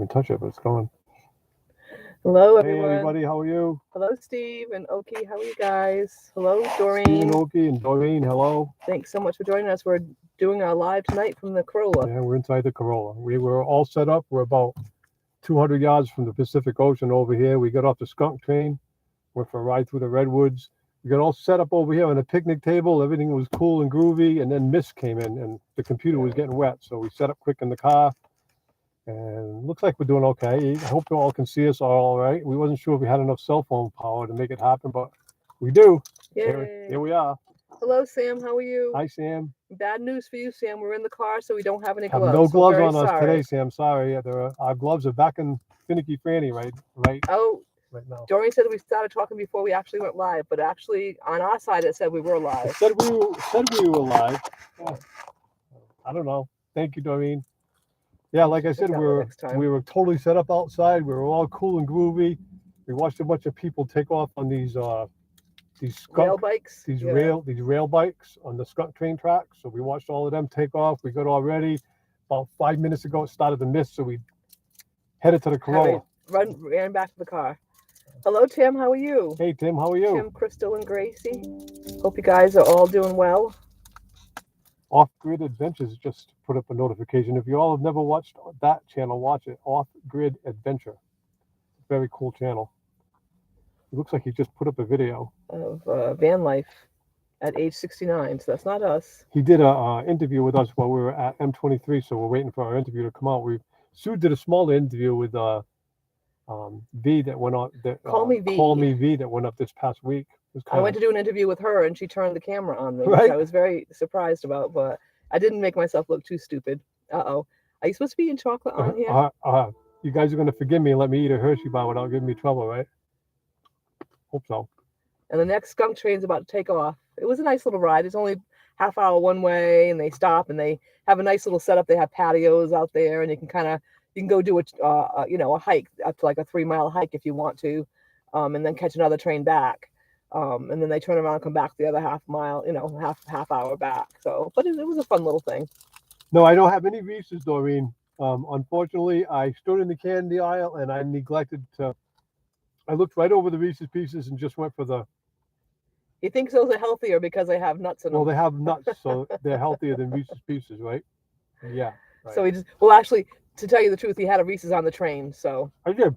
even touch it, but it's going. Hello, Hey, everyone. everybody, how are you? Hello, Steve and Oki. How are you guys? Hello, Steve and Doreen. Oki and Doreen, hello. Thanks so much for joining us. We're doing our live tonight from the Corolla. Yeah, we're inside the Corolla. We were all set up. We're about 200 yards from the Pacific Ocean over here. We got off the skunk train, went for a ride through the redwoods. We got all set up over here on a picnic table. Everything was cool and groovy, and then mist came in, and the computer was getting wet. So we set up quick in the car, and looks like we're doing okay. I hope you all can see us all right. We wasn't sure if we had enough cell phone power to make it happen, but we do. Yay. Here we are. Hello, Sam. How are you? Hi, Sam. Bad news for you, Sam. We're in the car, so we don't have any Have gloves. no gloves We're very on us sorry. today, Sam. Sorry. Our gloves are back in Finicky Franny right Oh, now. Doreen said we started talking before we actually went live, but actually on our side it said we were live. It said we were live. Oh, I don't know. Thank you, Doreen. Yeah, like I said, we were totally set up outside. We were all cool and groovy. We watched a bunch of people take off on these skunk rail bikes. These rail bikes on the skunk train tracks. So we watched all of them take off. We got all ready. About 5 minutes ago, it started to mist, so we headed to the Corolla. Ran back to the car. Hello, Tim. How are you? Hey, Tim. How are you? Tim, Crystal, and Gracie. Hope you guys are all doing well. Off-Grid Adventures just put up a notification. If you all have never watched that channel, watch it. Off-Grid Adventure. Very cool channel. It looks like he just put up a video of van life at age 69. So that's not us. He did a interview with us while we were at M23, so we're waiting for our interview to come out. Sue did a smaller interview with V that went on. Call Me V that went up this past week. I went to do an interview with her, and she turned the camera on me, right? which I was very surprised about, but I didn't make myself look too stupid. Are you supposed to be eating chocolate on here? You guys are going to forgive me and let me eat a Hershey bar without giving me trouble, right? Hope so. And the next skunk train's about to take off. It was a nice little ride. It's only half hour one way, and they stop and they have a nice little setup. They have patios out there, and you can go do a hike up to like a 3-mile hike if you want to, and then catch another train back. And then they turn around and come back the other half mile, half hour back. So, but it was a fun little thing. No, I don't have any Reese's, Doreen. Unfortunately, I stood in the candy aisle and I neglected to. I looked right over the Reese's Pieces and just went for the. He thinks those are healthier because they have nuts in them. Well, they have nuts, so they're healthier than Reese's Pieces, right? Yeah. Right. So actually, to tell you the truth, he had a Reese's on the train. So I did.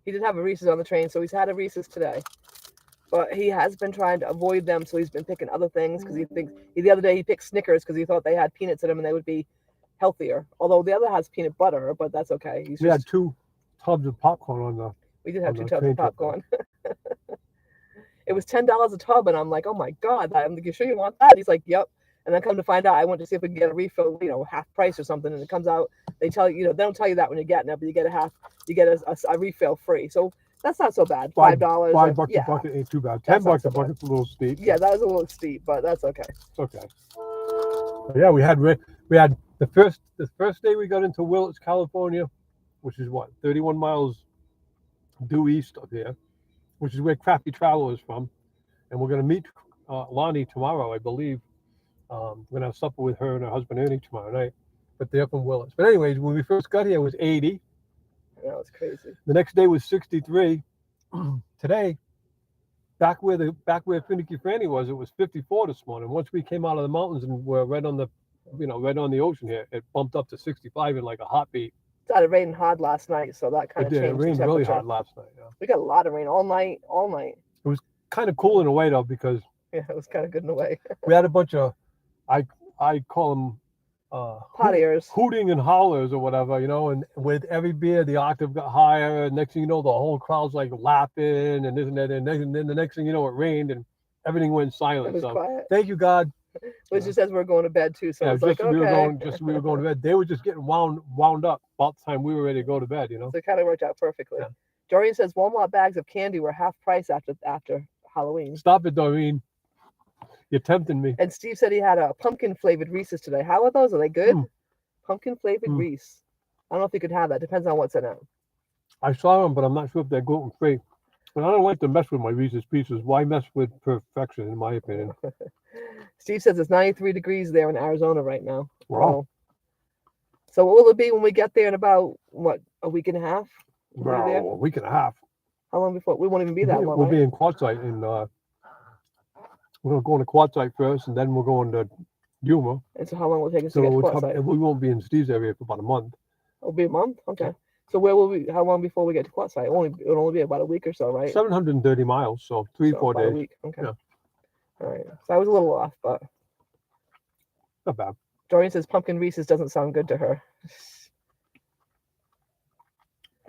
He did have a Reese's on the train, so he's had a Reese's today. But he has been trying to avoid them, so he's been picking other things because he thinks the other day he picked Snickers because he thought they had peanuts in them and they would be healthier. Although the other has peanut butter, but that's okay. We had 2 tubs of popcorn on the. We did have 2 tubs of popcorn. It was $10 a tub, and I'm like, oh my god! I'm like, you sure you want that? And he's like, yep. And then come to find out, I went to see if we can get a refill, half price or something, and it comes out they tell you, they don't tell you that when you're getting it, but you get a refill free. So. That's not so bad. $5. $5 a bucket ain't too bad. $10 a bucket's a little steep. Yeah, that was a little steep, but that's okay. It's okay. But yeah, we had the first day we got into Willits, California, which is 31 miles due east of here, which is where Crafty Traveler is from, and we're gonna meet Lonnie tomorrow, I believe. We're gonna have supper with her and her husband Ernie tomorrow night, but they're from Willits. But anyways, when we first got here, it was 80. Yeah, it's crazy. The next day was 63. Today, back where Finicky Franny was, it was 54 this morning. Once we came out of the mountains and were right on the ocean here, it bumped up to 65 in like a heartbeat. It started raining hard last night, so that kind of changed. It rained really hard last night. Yeah. We got a lot of rain all night. It was kind of cool in a way though, because it was kind of good in a way. We had a bunch of, I call them partiers, hooting and hollers or whatever, and with every beer the octave got higher, and next thing you know the whole crowd's like laughing and this and that, and then the next thing you know it rained and everything went silent. So quiet. Thank you God. It just says we're going to bed too, so it's like okay. we were going to bed. They were just getting wound up about the time we were ready to go to bed. So it kind of worked out perfectly. Yeah. Doreen says Walmart bags of candy were half price after Halloween. Stop it, Doreen. You're tempting me. And Steve said he had a pumpkin flavored Reese's today. How are those? Are they good? Pumpkin flavored Reese. I don't know if you could have that. Depends on what's in it. I saw them, but I'm not sure if they're gluten free. And I don't like to mess with my Reese's Pieces. Why mess with perfection, in my opinion? Steve says it's 93 degrees there in Arizona right now. Wow. So what will it be when we get there in about A week and a half. We'll be there. Bro, a week and a half. How long before? We won't even be that long. We'll right? be in Quartzsite, and we're gonna go into Quartzsite first, and then we'll go into Yuma. And so how long will it take us So to get to we'll Quartzsite? and we won't be in Steve's area for about a month. It'll be a month. Okay. So where will we? How long before we get to Quartzsite? It'll only be about a week or so, right? 730 miles, so 3-4 about a days. week. Okay. Yeah. All right. So I was a little off, but Not bad. Dorian says pumpkin Reese's doesn't sound good to her.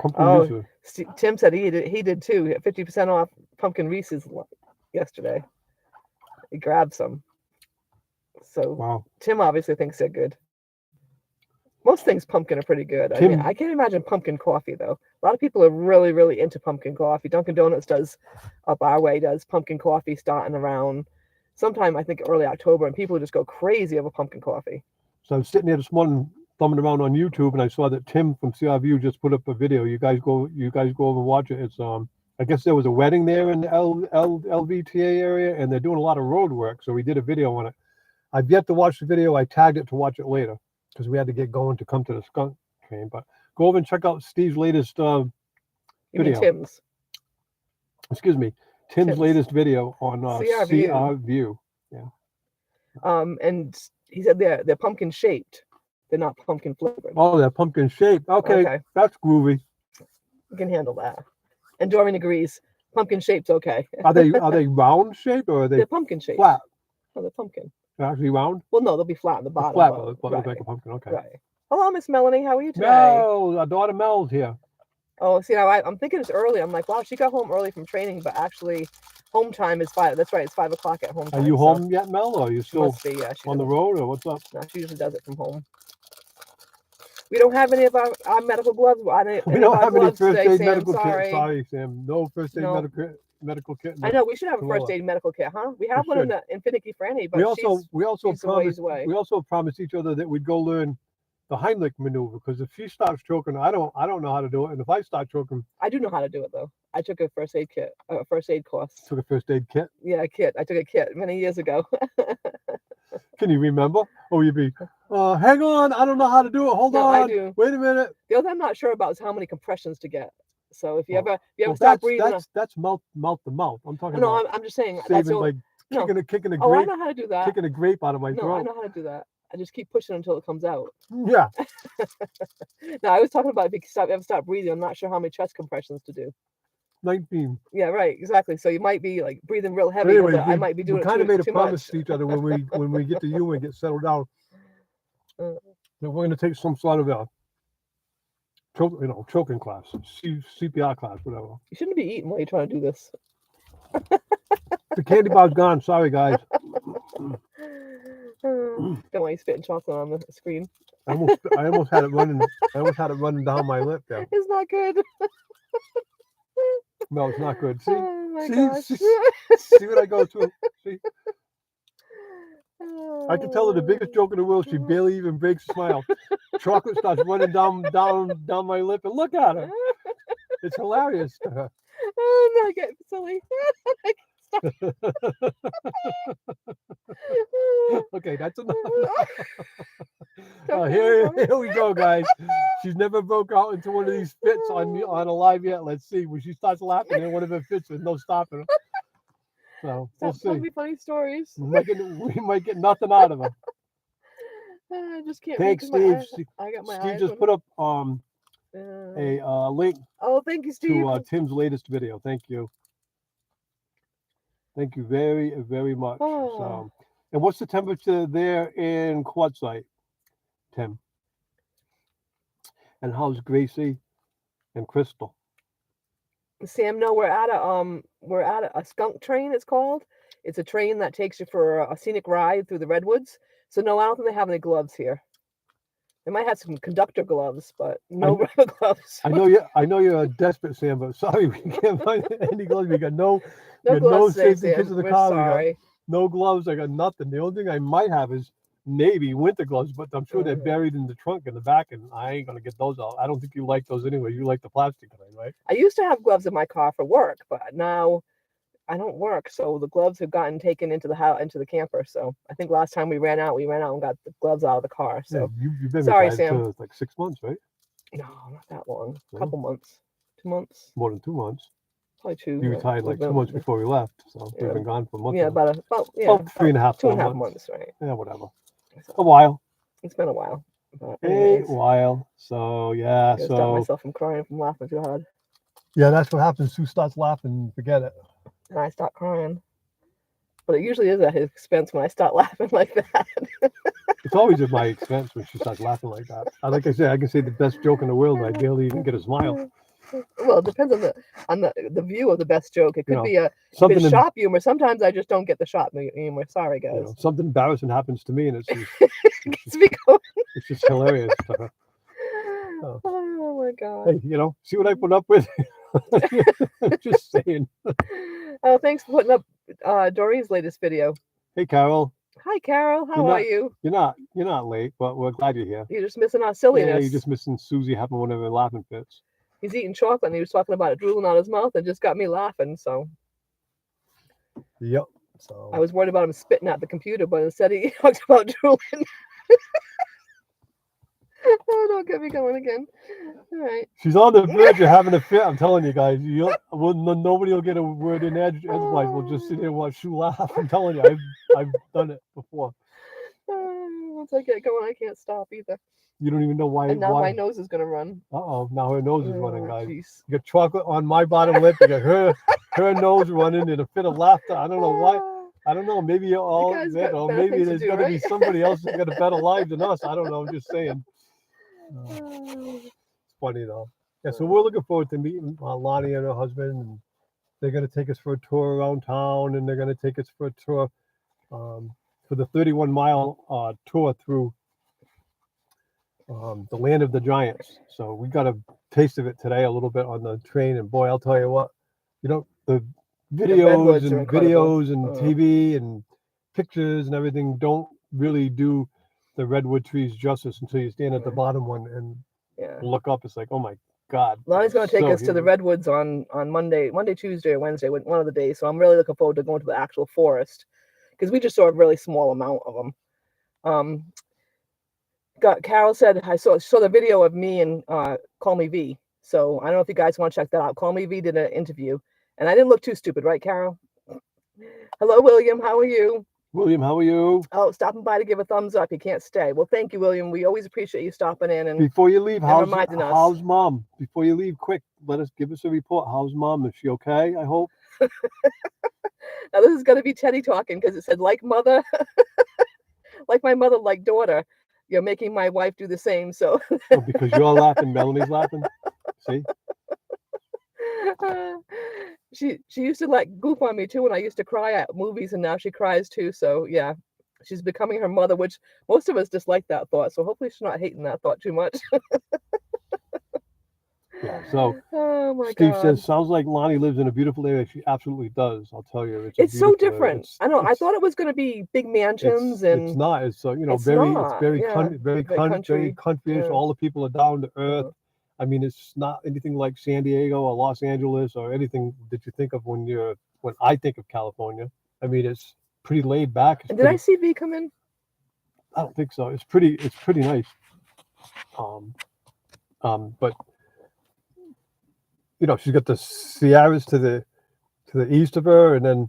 Pumpkin Oh, Reese's. Tim said he did too. He had 50% off pumpkin Reese's yesterday. He grabbed some. So Wow. Tim obviously thinks they're good. Most things pumpkin are pretty good. I mean, I can't imagine pumpkin coffee though. A lot of people are really, really into pumpkin coffee. Dunkin' Donuts does, up our way, does pumpkin coffee starting around sometime, I think, early October, and people just go crazy over pumpkin coffee. So I was sitting there this morning thumbing around on YouTube, and I saw that Tim from CRView just put up a video. You guys go over and watch it. It's I guess there was a wedding there in the LVTA area, and they're doing a lot of road work. So we did a video on it. I've yet to watch the video. I tagged it to watch it later because we had to get going to come to the skunk train. But go over and check out Steve's latest You mean video. Tim's. Excuse me, Tim's latest video on CRView. And he said they're pumpkin shaped. They're not pumpkin flavored. Oh, they're pumpkin shaped. Okay, that's groovy. You can handle that. And Dorian agrees. Pumpkin shaped's okay. Are they round shaped or are they They're pumpkin shaped. flat? No, they're pumpkin. They're actually round? Well, no, they'll be flat in the bottom. Flat, but, but look like a pumpkin. Okay. Right. Hello, Miss Melanie. How are you today? No, our daughter Mel's here. Oh, see, now I'm thinking it's early. I'm like, wow, she got home early from training, but actually, home time is 5. That's right, it's 5 o'clock at home time. Are you home yet, Mel? Or are you still on the road, or what's up? No, she usually does it from home. We don't have any of our medical gloves. We don't have any first aid Sam. medical kit. Sorry, Sam. No first aid medical kit. I know we should have a first aid medical kit, huh? We have one in Finicky Franny, but we also promised each other that we'd go learn the Heimlich maneuver, because if she starts choking, I don't know how to do it, and if I start choking, I do know how to do it though. I took a first aid kit, first aid course. Took a first aid kit? Yeah, a kit. I took a kit many years ago. Can you remember? Oh, you'd be, hang on, I don't know how to do it. Hold on. I do. Wait a minute. The other thing I'm not sure about is how many compressions to get. So if you ever stop breathing, that's mouth to mouth. I'm talking no, about. I'm just saying. Saving, like kicking a grape. Oh, I know how to do that. Kicking a grape out of my throat. No, I know how to do that. I just keep pushing until it comes out. Yeah. No, I was talking about if you ever stop breathing. I'm not sure how many chest compressions to do. 19. Yeah, right, exactly. So you might be like breathing real heavy. Anyway, I might be doing we kind of made a promise much. to each other when we get to you and get settled down that we're going to take some sort of a choking class, CPR class, whatever. You shouldn't be eating while you're trying to do this. The candy bar's gone. Sorry, guys. Don't want you spitting chocolate on the screen. I almost had it running. I almost had it running down my lip there. It's not good. No, it's not good. See, oh my gosh. see what I go through. See, I can tell her the biggest joke in the world. She barely even breaks a smile. Chocolate starts running down my lip, and look at her. It's hilarious to her. Oh, no, I get silly. Okay, that's enough. Here we go, guys. She's never broke out into one of these fits on a live yet. Let's see. When she starts laughing in one of her fits, there's no stopping her. So we'll see. Funny stories. We might get nothing out of her. I just can't. Thanks, Steve. I got my Steve just put up a link. Oh, thank you, Steve. To Tim's latest video. Thank you. Thank you very, very much. Oh. So, and what's the temperature there in Quartzsite, Tim? And how's Gracie and Crystal? Sam, no, we're at a skunk train. It's called. It's a train that takes you for a scenic ride through the redwoods. So no, I don't think they have any gloves here. They might have some conductor gloves, but no rubber gloves. I know you're desperate, Sam, but sorry, we can't find any gloves. We got no gloves safety today, kits in the We're car. sorry. We got no gloves. I got nothing. The only thing I might have is maybe winter gloves, but I'm sure they're buried in the trunk in the back, and I ain't gonna get those out. I don't think you like those anyway. You like the plastic kind, right? I used to have gloves in my car for work, but now I don't work, so the gloves have gotten taken into the house, into the camper. So I think last time we ran out and got the gloves out of the car. So yeah, you've been sorry, retired Sam. for like 6 months, right? No, not that long. A No? couple months, 2 months, More than 2 months. probably two. You retired like 2 months before we left, so Yeah. we've been gone for a month. Yeah, now. about About 3.5, 2 and a 4 half months, right? Yeah, whatever. So A while. it's been a while. But A anyways, while. So yeah, I gotta stop so myself from crying from laughing too hard, yeah, that's what happens. Sue starts laughing, forget it. and I start crying. But it usually is at his expense when I start laughing like that. It's always at my expense when she starts laughing like that. Like I said, I can say the best joke in the world, and I barely even get a smile. Well, it depends on the view of the best joke. It You could know, be if something it's em- shop humor. Sometimes I just don't get the shop humor. Sorry, you guys. know, something embarrassing happens to me, and it's Gets me going. it's just hilarious to her. Oh. Oh my god. Hey, see what I put up with? Just saying. Oh, thanks for putting up Doreen's latest video. Hey, Carol. Hi, Carol. How You're are not- you? You're not late, but we're glad you're here. You're just missing our Yeah, silliness. you're just missing Susie having one of her laughing fits. He's eating chocolate and he was talking about it drooling out his mouth and just got me laughing. So Yep. So I was worried about him spitting at the computer, but instead he talked about drooling. Oh, don't get me going again. All right. she's on the verge of having a fit. I'm telling you guys. Nobody will get a word in edgewise. We'll just sit here and watch you laugh. I'm telling you, I've done it before. Once I get going, I can't stop either. You don't even know why. And now my nose is gonna run. Uh-oh, now her nose is running, Oh, guys. jeez. You got chocolate on my bottom lip. You got her nose running in a fit of laughter. I don't know why. I don't know. Maybe you're all guys that, got or better maybe things to there's do, got to be right? somebody else that's got a better life than us. I don't know. I'm just saying. Oh. It's funny though. Yeah, so we're looking forward to meeting Lonnie and her husband, and they're going to take us for a tour around town, and they're going to take us for a tour for the 31-mile tour through the land of the giants. So we got a taste of it today, a little bit on the train, and boy, I'll tell you what, the redwoods are and incredible. videos and TV and pictures and everything don't really do the redwood trees justice until you stand at the bottom one and Yeah. look up. It's like, oh my God. Lonnie's going to take so us to the huge. redwoods on Monday, Tuesday, or Wednesday, one of the days. So I'm really looking forward to going to the actual forest because we just saw a really small amount of them. Carol said I saw the video of me and Call Me V. So I don't know if you guys want to check that out. Call Me V did an interview, and I didn't look too stupid, right, Carol? Hello, William. How are you? William, how are you? Oh, stopping by to give a thumbs up. You can't stay. Well, thank you, William. We always appreciate you stopping in and Before you leave, reminding us. how's mom? Before you leave, quick, give us a report. How's mom? Is she okay? I hope. Now this is going to be Teddy talking because it said like mother, like my mother, like daughter. You're making my wife do the same. So Oh, because you're laughing, Melanie's laughing. See? She used to like goof on me too when I used to cry at movies, and now she cries too. So yeah, she's becoming her mother, which most of us dislike that thought. So hopefully she's not hating that thought too much. Yeah. So oh my Steve God. says, sounds like Lonnie lives in a beautiful area. She absolutely does. I'll tell you. It's so different. I know. I thought it was going to be big mansions, and it's not. It's it's very not, very yeah, country, very country, countryish. yeah. All the people are down to earth. I mean, it's not anything like San Diego or Los Angeles or anything that you think of when I think of California. I mean, it's pretty laid back. And did I see V come in? I don't think so. It's pretty nice. But she's got the Sierras to the east of her, and then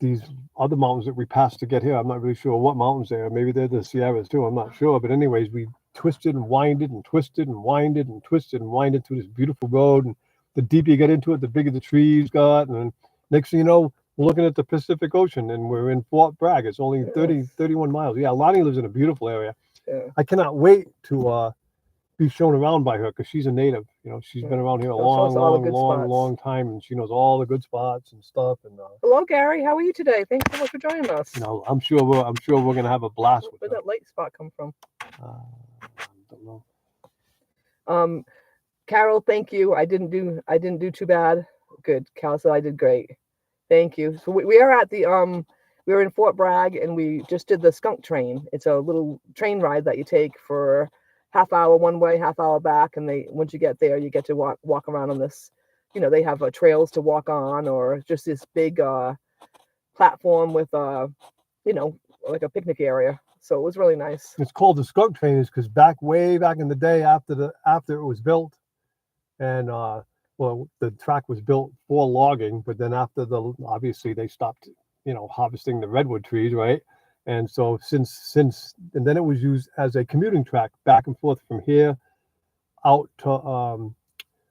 these other mountains that we passed to get here. I'm not really sure what mountains they are. Maybe they're the Sierras too. I'm not sure. But anyways, we twisted and winded and twisted and winded and twisted and winded through this beautiful road. And the deeper you get into it, the bigger the trees got. And then next thing you know, we're looking at the Pacific Ocean, and we're in Fort Bragg. It's only 31 miles. Yeah, Lonnie lives in a beautiful area. Yeah. I cannot wait to be shown around by her because she's a native. She's been around here a long time, and she knows all the good spots and stuff. And hello, Gary. How are you today? Thanks so much for joining us. I'm sure we're gonna have a blast with Where'd her. that light spot come from? I don't know. Carol, thank you. I didn't do too bad. Good. Carol said I did great. Thank you. So we are at the we were in Fort Bragg, and we just did the skunk train. It's a little train ride that you take for half hour one way, half hour back, and once you get there, you get to walk around on this. They have trails to walk on, or just this big platform with like a picnic area. So it was really nice. It's called the skunk train is because way back in the day after it was built, and well, the track was built for logging, but then obviously they stopped, harvesting the redwood trees, right? And so and then it was used as a commuting track back and forth from here out to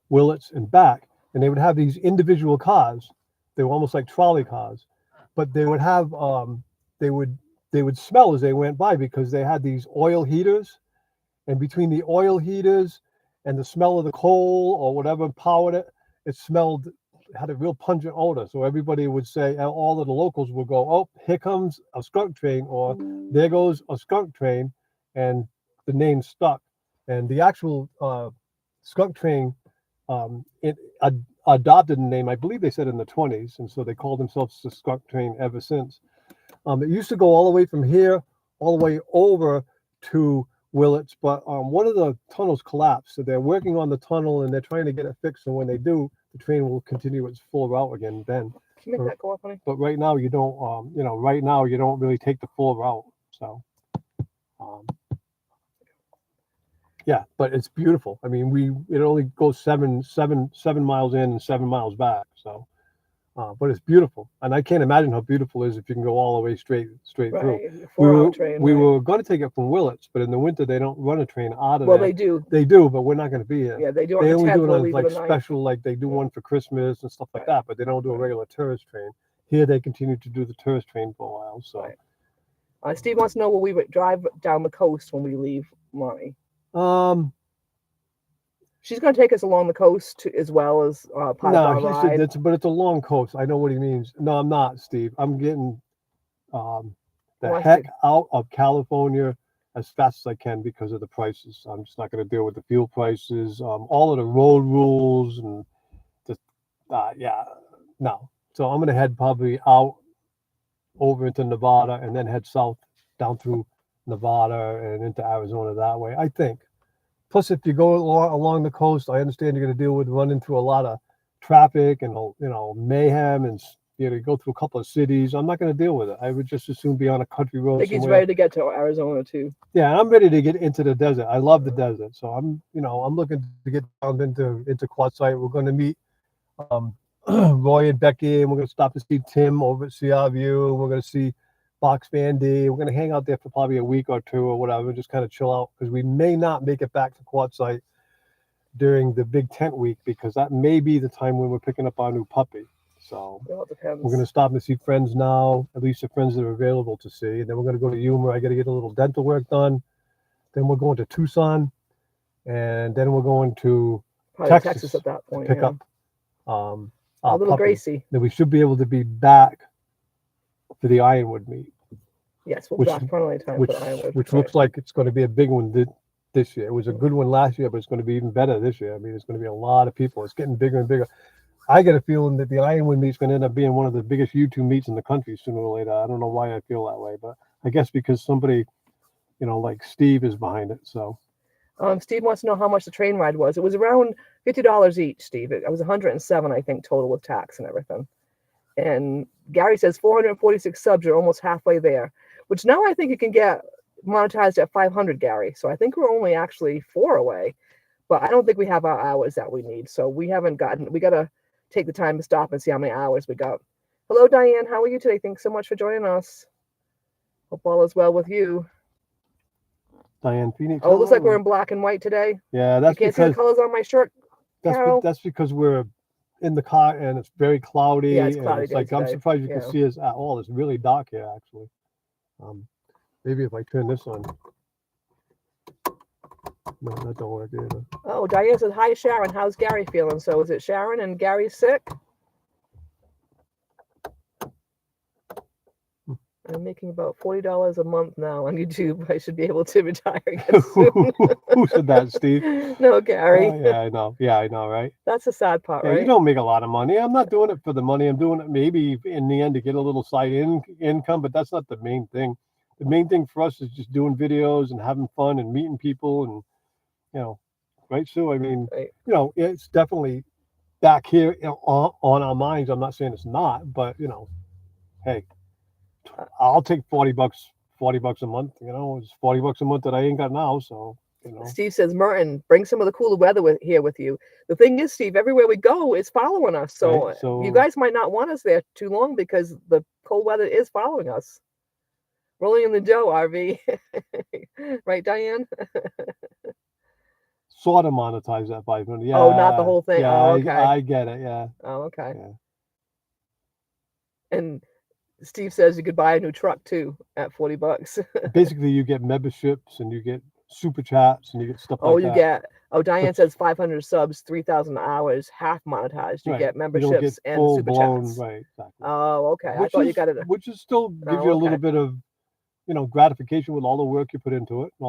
Willits and back, and they would have these individual cars. They were almost like trolley cars, but they would have they would smell as they went by because they had these oil heaters, and between the oil heaters and the smell of the coal or whatever powered it, had a real pungent odor. So everybody would say, all of the locals would go, "Oh, here comes a skunk train," or "There goes a skunk train," and the name stuck. And the actual skunk train, it adopted a name, I believe they said in the 20s, and so they called themselves the skunk train ever since. It used to go all the way from here, all the way over to Willits, but one of the tunnels collapsed. So they're working on the tunnel and they're trying to get it fixed. And when they do, the train will continue its full route again then. Can you make that go up, honey? But right now you don't, right now you don't really take the full route. So, yeah, but it's beautiful. I mean, it only goes 7 miles in and 7 miles back. So, but it's beautiful, and I can't imagine how beautiful it is if you can go all the way straight through. We were going to take it from Willits, but in the winter they don't run a train out of there. Well, they do. They do, but we're not going to be here. Yeah, they do. They only do it on leave like at night. special, like they do one for Christmas and stuff like that, but they don't do a regular tourist train. Here they continue to do the tourist train for a while. So, Steve wants to know will we drive down the coast when we leave Monty? She's going to take us along the coast as well as part of our ride. But it's a long coast. I know what he means. No, I'm not, Steve. I'm getting the heck out of California as fast as I can because of the prices. I'm just not going to deal with the fuel prices, all of the road rules, and just no. So I'm going to head probably out over into Nevada and then head south down through Nevada and into Arizona that way, I think. Plus, if you go along the coast, I understand you're going to run into a lot of traffic and mayhem, and you go through a couple of cities. I'm not going to deal with it. I would just as soon be on a country road. I think he's ready to get to Arizona too. Yeah, I'm ready to get into the desert. I love the desert, so I'm looking to get down into Quartzsite. We're going to meet Roy and Becky, and we're going to stop to see Tim over at CRView. We're going to see Box Bandy. We're going to hang out there for probably a week or two or whatever, just kind of chill out because we may not make it back to Quartzsite during the big tent week because that may be the time when we're picking up our new puppy. So we're going to stop and see friends now, at least the friends that are available to see. And then we're going to go to Yuma. I got to get a little dental work done. Then we're going to Tucson, and then we're going to Texas at that point. To pick up our little puppy. Gracie. Then we should be able to be back for the Ironwood meet. Yes, we'll be back plenty of time for the Ironwood. Which looks like it's going to be a big one this year. It was a good one last year, but it's going to be even better this year. I mean, it's going to be a lot of people. It's getting bigger and bigger. I get a feeling that the Ironwood meet is going to end up being one of the biggest YouTube meets in the country sooner or later. I don't know why I feel that way, but I guess because somebody, like Steve is behind it. So, Steve wants to know how much the train ride was. It was around $50 each, Steve. It was $107, I think, total with tax and everything. And Gary says 446 subs are almost halfway there, which now I think you can get monetized at 500, Gary. So I think we're only actually 4 away, but I don't think we have our hours that we need. So we got to take the time to stop and see how many hours we got. Hello, Diane. How are you today? Thanks so much for joining us. Hope all is well with you. Diane Phoenix. Oh, it looks like we're in black and white today. Yeah, that's you can't see the colors on my shirt. That's because we're in the car and it's very cloudy. Yeah, it's cloudy. It's like I'm surprised you can see us at all. It's really dark here, actually. Maybe if I turn this on. No, that don't work either. Oh, Diane says, "Hi, Sharon. How's Gary feeling?" So is it Sharon and Gary's sick? I'm making about $40 a month now on YouTube. I should be able to retire again soon. Who said that, Steve? No, Gary. Yeah, I know. Yeah, I know, right? That's the sad part, right? You don't make a lot of money. I'm not doing it for the money. I'm doing it maybe in the end to get a little side income, but that's not the main thing. The main thing for us is just doing videos and having fun and meeting people and, right, Sue? I mean, right. It's definitely back here on our minds. I'm not saying it's not, but, hey, I'll take $40 $40 a month. You know, it's $40 a month that I ain't got now. So, you know, Steve says, Merton, bring some of the cooler weather here with you. The thing is, Steve, everywhere we go is following us. So, right? So you guys might not want us there too long because the cold weather is following us. Rolling in the dough, RV. Right, Diane? sort of monetize that 500. Yeah. Oh, not the whole thing. Yeah, Oh, okay. I get it. Yeah. Oh, okay. Yeah. And Steve says you could buy a new truck too at $40. Basically, you get memberships and you get super chats and you get stuff like that. Diane says 500 subs, 3,000 hours, half monetized. You Right. get You don't memberships get and full super blown, chats. right? Exactly. Oh, okay. I Which thought is, you got it. which is still gives Oh, you a okay. little bit of, you know, gratification with all the work you put into it, and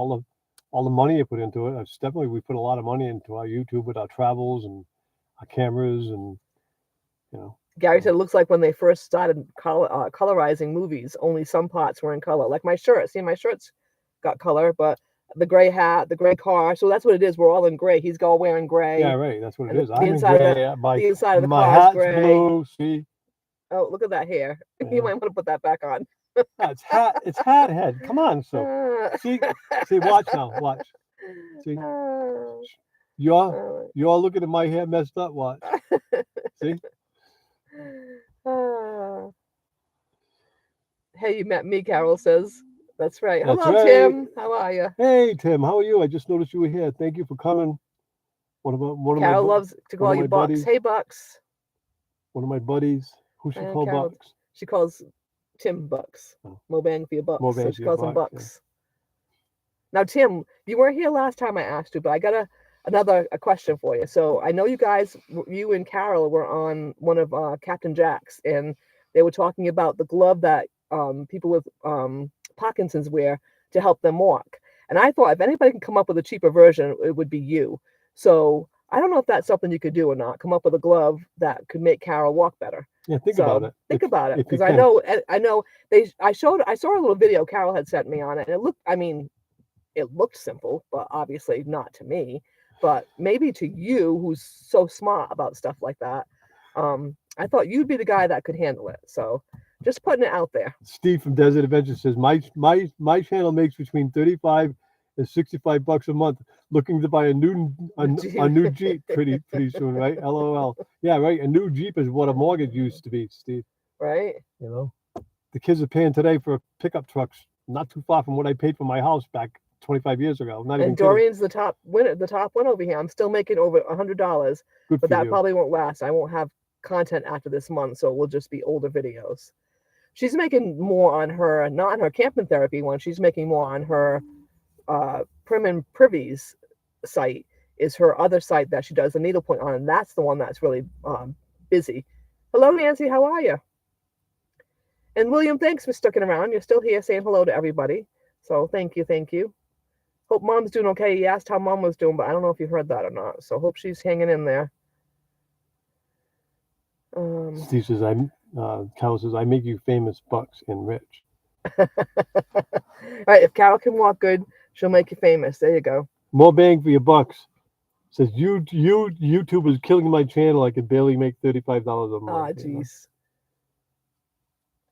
all the money you put into it. It's definitely, we put a lot of money into our YouTube with our travels and our cameras, and you know. Gary said it looks like when they first started colorizing movies, only some parts were in color. Like my shirt. See, my shirt's got color, but the gray hat, the gray car. So that's what it is. We're all in gray. He's all wearing gray. Yeah, right. That's what it And is. the I'm in inside of gray. the inside of the my car is hat's gray. blue. See, Oh, look at that hair. Yeah. You might want to put that back on. Yeah, it's hat. It's hat head. Come on, so see, watch now. Watch. See, you're looking at my hair messed up. Watch. See. Hey, you met me, Carol says. That's right. That's Hello, right. Tim. How are you? Hey, Tim. How are you? I just noticed you were here. Thank you for coming. Carol loves to call you Bucks. buddies. Hey, Bucks. One of my buddies. Who she call Carol, Bucks? She calls Tim Bucks. Oh. Mo bang for your bucks. Mo bang So for she your calls him bucks, Bucks. Now, Tim, you weren't here last time I asked you, but I got a question for you. So I know you guys, you and Carol were on one of Captain Jack's, and they were talking about the glove that people with Parkinson's wear to help them walk. And I thought if anybody can come up with a cheaper version, it would be you. So I don't know if that's something you could do or not. Come up with a glove that could make Carol walk better. Yeah, think about it. Think about it, because you I know I saw a little video Carol had sent me on it, and it looked, I mean, it looked simple, but obviously not to me. But maybe to you, who's so smart about stuff like that, I thought you'd be the guy that could handle it. So just putting it out there. Steve from Desert Adventure says my channel makes between $35 and $65 a month. Looking to buy a new Jeep pretty soon, right? LOL. Yeah, right. A new Jeep is what a mortgage used to be, Steve. Right. You know, the kids are paying today for pickup trucks, not too far from what I paid for my house back 25 years ago. Not even Dorian's the top one over here. I'm still making over $100, but that probably won't last. I won't have content after this month, so it will just be older videos. She's making more on her, not on her camping therapy one. She's making more on her Prim and Privy's site, is her other site that she does the needlepoint on, and that's the one that's really busy. Hello, Nancy. How are you? And William, thanks for sticking around. You're still here saying hello to everybody. So thank you. Hope Mom's doing okay. He asked how Mom was doing, but I don't know if you heard that or not. So hope she's hanging in there. Steve says, Carol says, I make you famous, Bucks, and rich. All right, if Carol can walk good, she'll make you famous. There you go. More bang for your bucks. Says, YouTube is killing my channel. I can barely make $35 a month. Ah, jeez.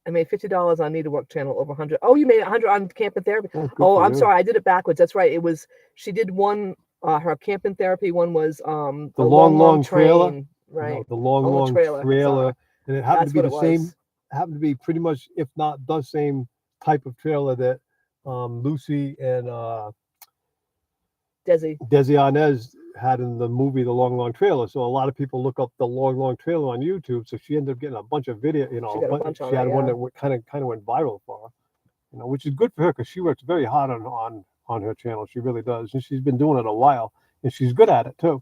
I made $50 on Needlework channel, over 100. Oh, you made 100 on camping therapy. Oh, I'm sorry, I did it backwards. That's right. It was, she did one. Her camping therapy one was the long trailer, train, right? No, the long trailer, and it happened to be the same. Happened to be pretty much, if not the same type of trailer that Lucy and Desi Arnaz had in the movie The Long Trailer. So a lot of people look up the Long Trailer on YouTube. So she ended up getting a bunch of video, you know, she had one that kind of went viral for her, you know, which is good for her because she works very hard on her channel. She really does. And she's been doing it a while, and she's good at it too.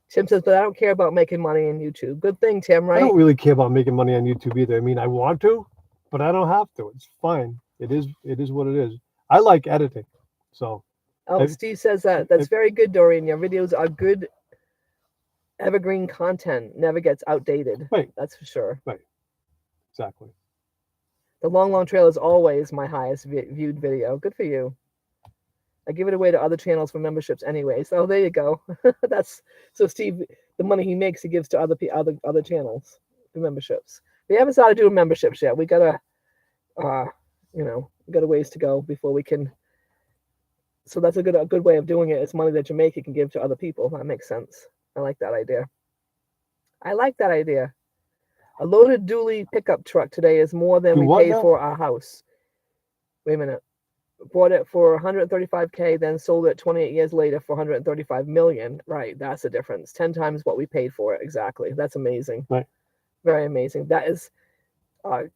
Tim says, but I don't care about making money on YouTube. Good thing, Tim, right? I don't really care about making money on YouTube either. I mean, I want to, but I don't have to. It's fine. It is what it is. I like editing. So Steve says that's very good, Dorian. Your videos are good, evergreen content. Never gets outdated. Right. That's for sure. Right. Exactly. The Long Trail is always my highest viewed video. Good for you. I give it away to other channels for memberships anyway. So there you go. So Steve, the money he makes, he gives to other channels for memberships. We haven't started doing memberships yet. We gotta, We got a ways to go before we can. So that's a good way of doing it. It's money that you make, you can give to other people. That makes sense. I like that idea. I like that idea. A loaded dually pickup truck today is more than Do we what paid now? for our house. Wait a minute. Bought it for 135K, then sold it 28 years later for 135 million. Right, that's the difference. 10 times what we paid for it. Exactly. That's amazing. Right. Very amazing. That is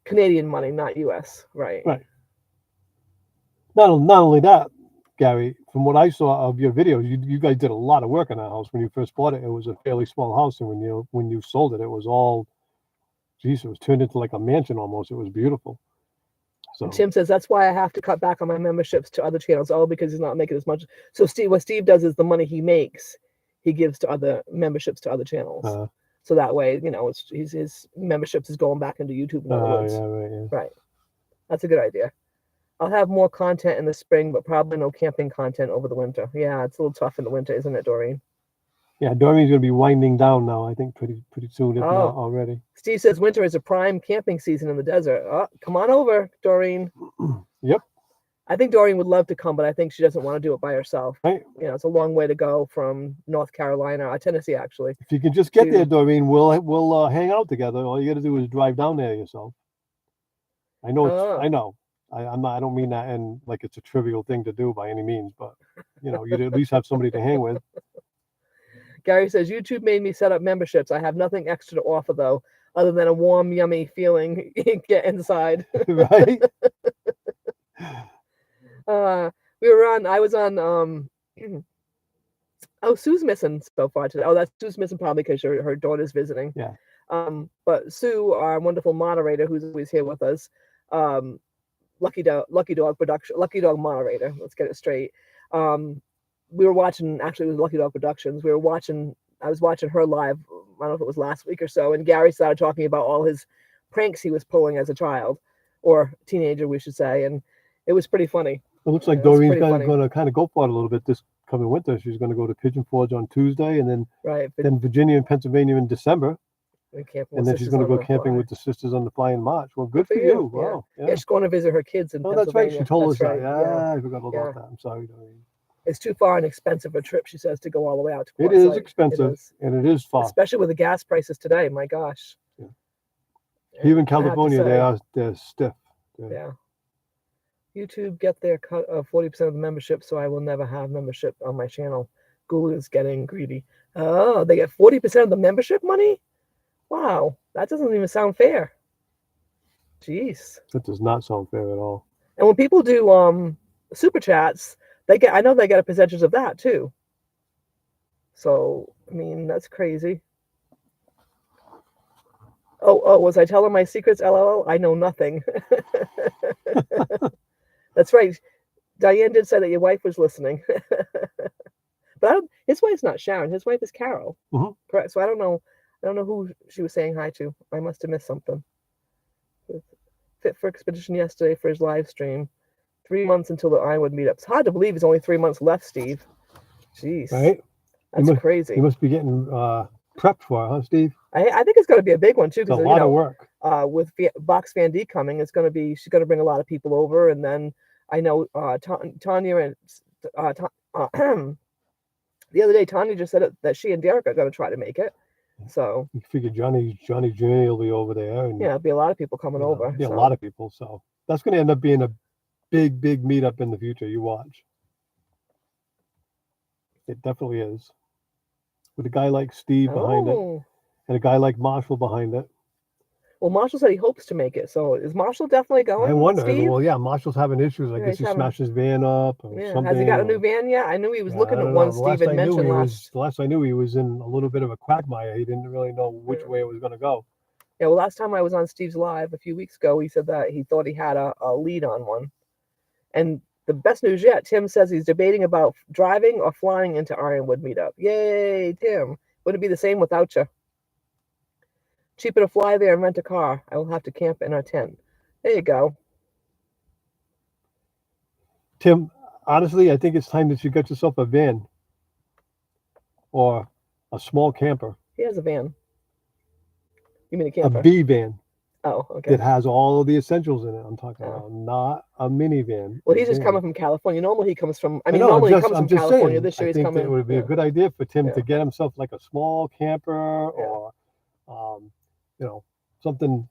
Canadian money, not US. Right. Right. Not only that, Gary, from what I saw of your videos, you guys did a lot of work on that house. When you first bought it, it was a fairly small house, and when you sold it, it was all, geez, it was turned into like a mansion almost. It was beautiful. So And Tim says that's why I have to cut back on my memberships to other channels. Oh, because he's not making as much. So what Steve does is the money he makes, he gives to other memberships to other channels. So that way, his memberships is going back into YouTube. In other words, yeah, right, yeah. Right. That's a good idea. I'll have more content in the spring, but probably no camping content over the winter. Yeah, it's a little tough in the winter, isn't it, Doreen? Yeah, Doreen's going to be winding down now, I think, pretty soon, if not already. Steve says winter is a prime camping season in the desert. Oh, come on over, Doreen. Yep. I think Doreen would love to come, but I think she doesn't want to do it by herself. Right. It's a long way to go from North Carolina, Tennessee, actually. If you can just get there, Doreen, we'll hang out together. All you got to do is drive down there yourself. I know. I know. I'm not. I don't mean that in like it's a trivial thing to do by any means, but you'd at least have somebody to hang with. Gary says YouTube made me set up memberships. I have nothing extra to offer though, other than a warm, yummy feeling. Get inside. Right. I was on. Oh, Sue's missing so far today. Oh, that's Sue's missing probably because her daughter's visiting. Yeah. But Sue, our wonderful moderator, who's always here with us, Lucky Dog moderator. Let's get it straight. We were watching. Actually, it was Lucky Dog Productions. I was watching her live. I don't know if it was last week or so, and Gary started talking about all his pranks he was pulling as a child or teenager, we should say, and it was pretty funny. It looks like Doreen's going to kind of go for it a little bit this coming winter. She's going to go to Pigeon Forge on Tuesday, and then Virginia and Pennsylvania in December. And then she's going to go camping with the sisters on the Fly in March. Well, good for you. Yeah. Wow. Yeah, she's going to visit her kids in Pennsylvania. That's right. She told us that. Yeah, I forgot about that. I'm sorry, Doreen. It's too far and expensive a trip, she says, to go all the way out to It is expensive, and it is far. Especially with the gas prices today. My gosh. Yeah. Here in California, they're stiff. Yeah. YouTube get their cut of 40% of the membership, so I will never have membership on my channel. Google is getting greedy. Oh, they get 40% of the membership money? Wow, that doesn't even sound fair. Jeez. That does not sound fair at all. And when people do super chats, I know they get a percentage of that too. So, I mean, that's crazy. Oh, was I telling my secrets? LOL. I know nothing. That's right. Diane did say that your wife was listening. But his wife's not Sharon. His wife is Carol. Mm-hmm. Correct. So I don't know who she was saying hi to. I must have missed something. Fit for Expedition yesterday for his live stream. 3 months until the Ironwood meetup. It's hard to believe it's only 3 months left, Steve. Jeez. Right? That's crazy. You must be getting prepped for it, huh, Steve? I think it's going to be a big one, too. It's a lot of work. With Box Van D coming, she's going to bring a lot of people over. And then I know Tanya and the other day, Tanya just said that she and Derek are going to try to make it. So you figure Johnny Jr. will be over there. And, there'll be a lot of people coming over. Yeah, a lot of people. So that's going to end up being a big meetup in the future. You watch. It definitely is. With a guy like Steve behind it, and a guy like Marshall behind it. Well, Marshall said he hopes to make it. So is Marshall definitely going? I wonder. Steve? Well, yeah, Marshall's having issues. I guess he smashed his van up or something. Has he got a new van yet? I knew he was looking at one. Steve had mentioned last. The last I knew, he was in a little bit of a quagmire. He didn't really know which way it was going to go. Yeah, well, last time I was on Steve's live a few weeks ago, he said that he thought he had a lead on one. And the best news yet, Tim says he's debating about driving or flying into Ironwood meetup. Yay, Tim. Wouldn't it be the same without you? Cheaper to fly there and rent a car. I will have to camp in our tent. There you go. Tim, honestly, I think it's time that you get yourself a van or a small camper. He has a van. You mean a camper? A B van. Oh, that okay. has all of the essentials in it. I'm talking Oh. about, not a minivan. Well, a he's just coming van. from California. Normally he comes from. I I mean, know. normally he comes I'm from just California. saying. This I year he's think that it coming. would be a Yeah, good idea for Tim yeah, to get himself like a small camper yeah. or, um, you know, something,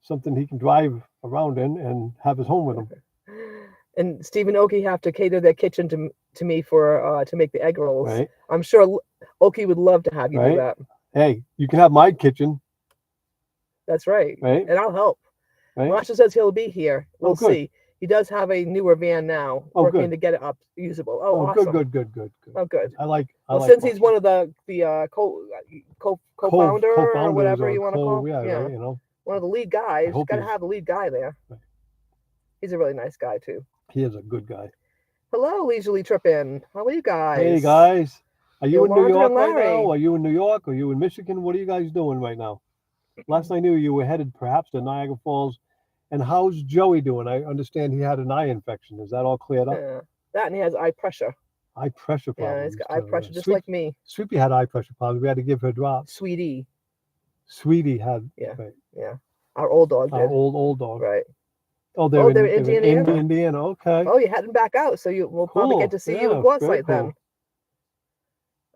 something he can drive around in and have his home with him. And Steve and Oki have to cater their kitchen to me for to make the egg rolls. Right. I'm sure Oki would love to have you do Right. that. Hey, you can have my kitchen. That's right. Right. And I'll help. Right. Marsha says he'll be here. We'll Oh, good. see. He does have a newer van now, Oh, working good. to get it up usable. Oh, Oh, awesome. good. Oh, good. I like. Well, like since he's Marsha. one of the co-founder or co-founders whatever or you want to call, yeah, yeah, right. You know, one of the lead guys. You hope got to he's- have the lead guy there. Right. He's a really nice guy too. he is a good guy. Hello, leisurely trip in. How are you guys? Hey guys, are you in New Yolanda York and right now? Larry. Are you in New York? Are you in Michigan? What are you guys doing right now? Last I knew, you were headed perhaps to Niagara Falls. And how's Joey doing? I understand he had an eye infection. Is that all cleared up? Yeah, that and he has eye pressure. Eye pressure Yeah, problems. he's got eye pressure just Sweet, like me. Sweepy had eye pressure problems. We had to give her drops. Sweetie. Sweetie had. Yeah. Right. Yeah. Our old dog did. Our old dog. Right. Oh, they're in Indiana. Indiana. Okay. Oh, you're heading back out, so we'll probably get to see you at Quartzsite then.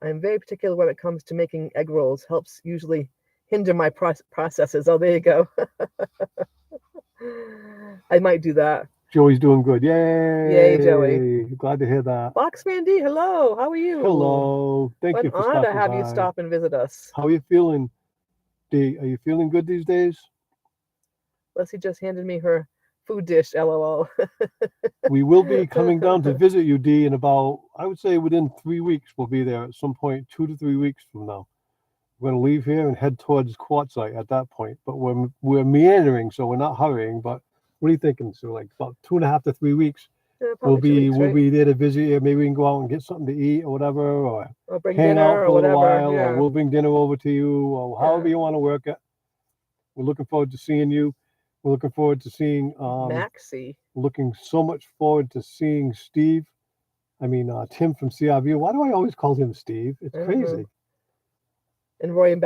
I'm very particular when it comes to making egg rolls. Helps usually hinder my processes. Oh, there you go. I might do that. Joey's doing good. Yay! Yay, Joey. Glad to hear that. Boxman D, hello. How are you? Hello. Thank you for stopping by. What an honor to have you stop and visit us. How are you feeling, D? Are you feeling good these days? Leslie just handed me her food dish, LOL. We will be coming down to visit you, D, in about, I would say within 3 weeks. We'll be there at some point, 2 to 3 weeks from now. We're going to leave here and head towards Quartzsite at that point. But we're meandering, so we're not hurrying. But what are you thinking? So like about 2.5 to 3 weeks. Yeah, we'll be right? there to visit you. Maybe we can go out and get something to eat or whatever, or bring hang dinner out for or a whatever. little while, Yeah. or we'll bring dinner over to you, or however you want to work it. We're looking forward to seeing you. We're looking forward to seeing Maxie. Looking so much forward to seeing Steve. I mean Tim from CRV. Why do I always call him Steve? It's crazy. And Roy and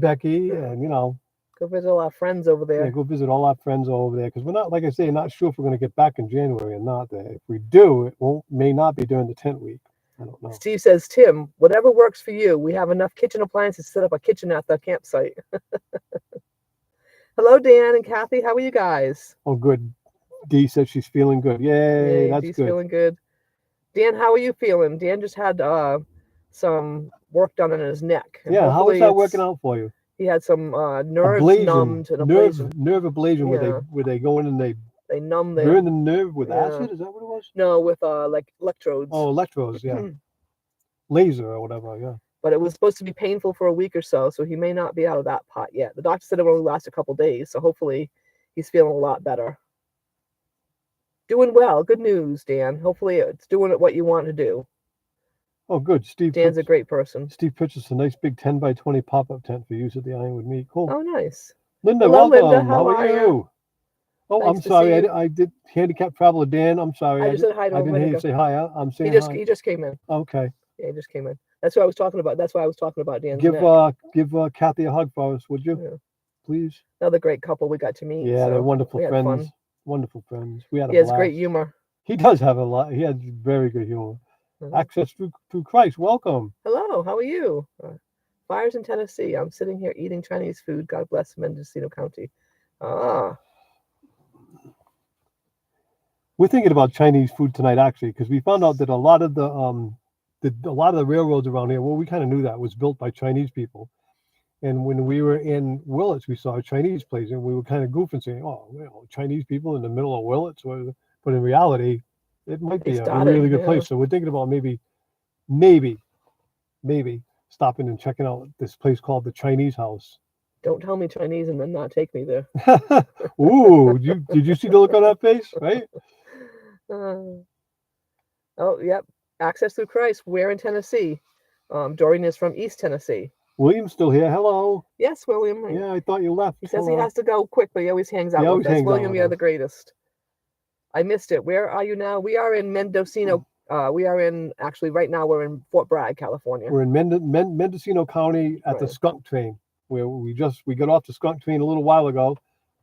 Becky. And you know. Go visit all our friends over there. Yeah, go visit all our friends over there, because we're not, like I say, not sure if we're going to get back in January or not. There, if we do, it may not be during the tent week. I don't know. Steve says, Tim, whatever works for you. We have enough kitchen appliances to set up a kitchen at the campsite. Hello, Dan and Kathy. How are you guys? Oh, good. Dee says she's feeling good. Yay, that's Dee's good. Feeling good. Dan, how are you feeling? Dan just had some work done on his neck. Yeah, how is that working out for you? He had some nerves numbed and nerve ablation, where they go in and they numb burn the nerve with acid. Is that what it was? No, with like electrodes. Oh, electrodes, yeah. Laser or whatever, yeah. But it was supposed to be painful for a week or so he may not be out of that pot yet. The doctor said it will only last a couple days, so hopefully he's feeling a lot better. Doing well. Good news, Dan. Hopefully it's doing what you want to do. Oh, good. Dan's a great person. Steve purchased a nice big 10 by 20 pop-up tent for use at the Ironwood Meet. Cool. Oh, nice. Linda, hello, welcome. Linda. How are you? Oh, nice I'm sorry. I did handicap traveler Dan. I'm sorry. I just said hi to him. I didn't hear you say hi. I'm saying hi. He just came in. Okay. Yeah, he just came in. That's what I was talking about. That's why I was talking about Dan's Give neck. Kathy a hug for us, would you? Yeah. Please. Another great couple we got to meet. Yeah, they're wonderful friends. Fun. Wonderful friends. We had a He has blast. great humor. He does have a lot. He has very good humor. Access through Christ. Welcome. Hello. How are you? Fires in Tennessee. I'm sitting here eating Chinese food. God bless Mendocino County. We're thinking about Chinese food tonight, actually, because we found out that a lot of the railroads around here, well, we kind of knew that was built by Chinese people. And when we were in Willits, we saw a Chinese place, and we were kind of goofing, saying, "Oh, Chinese people in the middle of Willits." But in reality, it might be a really good place. So we're thinking about maybe stopping and checking out this place called the Chinese House. Don't tell me Chinese and then not take me there. Ooh, did you see the look on that face? Right? Oh, yep. Access through Christ. We're in Tennessee. Doreen is from East Tennessee. William's still here. Hello. Yes, William. Yeah, I thought you left. He says he has to go quick, but he always hangs out with us. William, you're the greatest. I missed it. Where are you now? We are in Mendocino. Actually, right now we're in Fort Bragg, California. We're in Mendocino County at the skunk train. where we got off the skunk train a little while ago.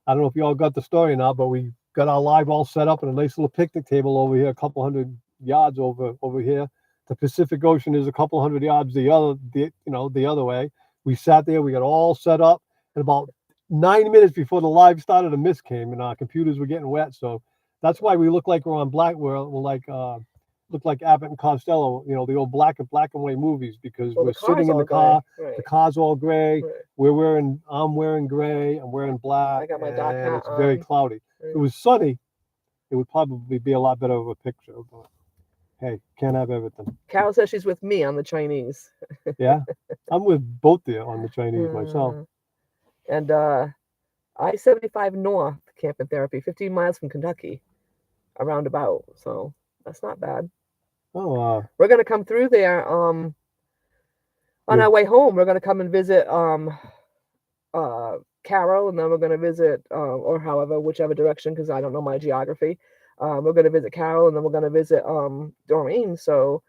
I don't know if you all got the story now, but we got our live all set up in a nice little picnic table over here, a couple hundred yards over here. The Pacific Ocean is a couple hundred yards the other way. We sat there, we got all set up, and about 9 minutes before the live started, a mist came, and our computers were getting wet. So that's why we look like we're on we're like look like Abbott and Costello, the old black and white movies, because we're sitting in the car. Right. The car's all gray. Right. I'm wearing gray. I'm wearing black. I got my dark hat it's very cloudy. Right. If it was sunny, it would probably be a lot better of a picture. But hey, can't have everything. Carol says she's with me on the Chinese. Yeah, I'm with both there on the Chinese myself. And I-75 North Camping Therapy, 15 miles from Kentucky, a roundabout. So that's not bad. Oh, we're gonna come through there. On our way home, we're gonna come and visit Carol, and then we're gonna visit or whichever direction, because I don't know my geography. We're gonna visit Carol, and then we're gonna visit Doreen. So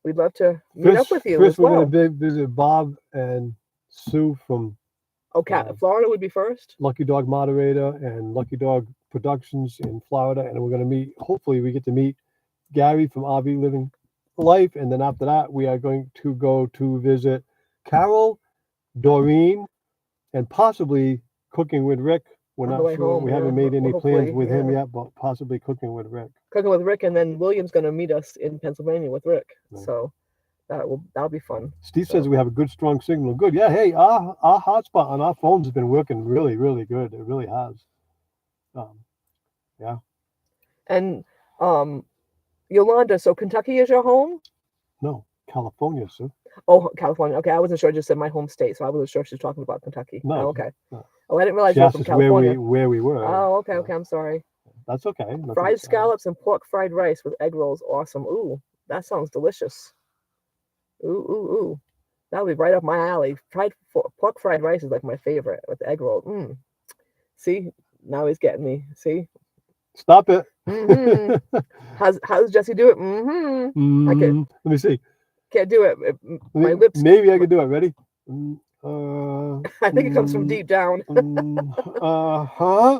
we'd love to meet up with you. First, as well. we're gonna visit Bob and Sue from. Florida would be first. Lucky Dog Moderator and Lucky Dog Productions in Florida, and we're going to meet. Hopefully, we get to meet Gary from RV Living Life, and then after that, we are going to go to visit Carol, Doreen, and possibly Cooking with Rick. We're not sure. We haven't made any plans with him yet, but possibly Cooking with Rick. Cooking with Rick, and then William's going to meet us in Pennsylvania with Rick. Right. So that'll be fun. Steve says we have a good, strong signal. Good. Yeah. Hey, our hotspot on our phones has been working really, really good. It really has. Yeah. And Yolanda, so Kentucky is your home? No, California, sir. Oh, California. Okay, I wasn't sure. I just said my home state, so I wasn't sure if she was talking about Kentucky. No. Oh, okay. No. Oh, I didn't realize you were from California. Where we were. Oh, okay. Okay, I'm sorry. That's okay. Fried scallops and pork fried rice with egg rolls. Awesome. Ooh, that sounds delicious. Ooh. That'll be right up my alley. Pork fried rice is like my favorite with egg roll. See, now he's getting me. See? Stop it. Mm-hmm. How does Jesse do it? Mm-hmm. Let me see. Can't do it. My lips. Maybe I can do it. Ready? I think it comes from deep down. I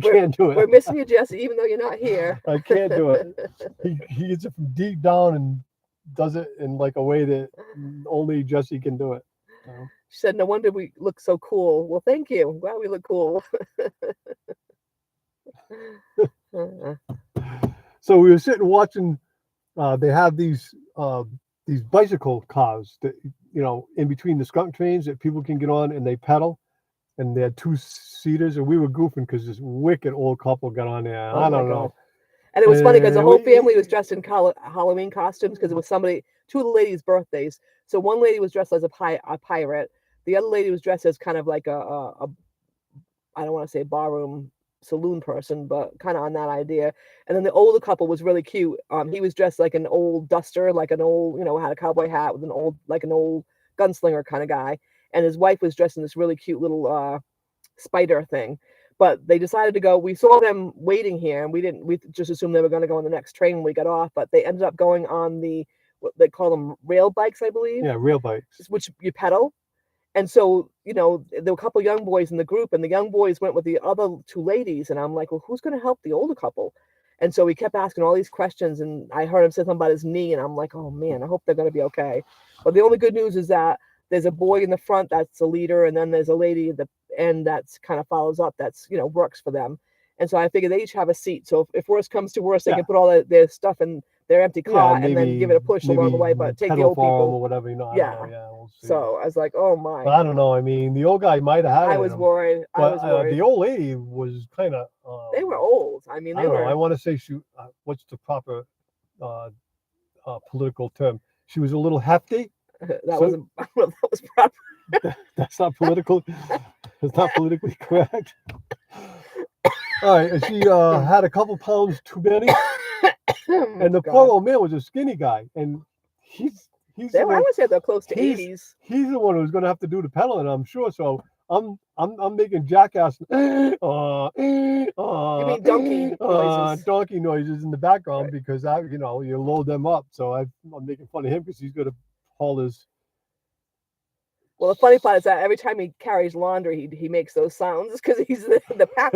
can't do it. We're missing you, Jesse, even though you're not here. I can't do it. He gets it from deep down and does it in like a way that only Jesse can do it. She said, "No wonder we look so cool." Well, thank you. I'm glad we look cool. So we were sitting watching. They have these bicycle cars that in between the skunk trains that people can get on, and they pedal. And they had 2-seaters, and we were goofing because this wicked old couple got on there. I don't know. And it was funny because the whole family was dressed in Halloween costumes, because it was two of the ladies' birthdays. So one lady was dressed as a pirate. The other lady was dressed as kind of like a I don't want to say barroom saloon person, but kind of on that idea. And then the older couple was really cute. He was dressed like an old duster, like an old, had a cowboy hat with an old gunslinger kind of guy. And his wife was dressed in this really cute little spider thing. But they decided to go. We saw them waiting here, and we just assumed they were going to go on the next train when we got off. But they ended up going on what they call them rail bikes, I believe. Yeah, rail bikes. Which you pedal. And so, there were a couple young boys in the group, and the young boys went with the other two ladies. And I'm like, well, who's going to help the older couple? And so he kept asking all these questions, and I heard him say something about his knee, and I'm like, oh man, I hope they're going to be okay. But the only good news is that there's a boy in the front that's the leader, and then there's a lady at the end that's kind of follows up, that's works for them. And so I figured they each have a seat. So if worst comes to worst, they can put all their stuff in their empty car and then give it a push along the way, but take the old people or whatever, Yeah. We'll see. So I was like, oh my. But I don't know. I mean, the old guy might have had it. I was worried. The old lady was kind of. They were old. I mean, they were. I want to say she. What's the proper political term? She was a little hefty. That was proper. That's not political. It's not politically correct. All right, and she had a couple pounds too many, and the poor old man was a skinny guy, and he's. I would say they're close to 80s. He's the one who's going to have to do the pedaling, I'm sure. So I'm making jackass. You mean donkey noises? Donkey noises in the background, right. Because you load them up. So I'm making fun of him because he's going to haul his Well, the funny part is that every time he carries laundry, he makes those sounds because he's the pack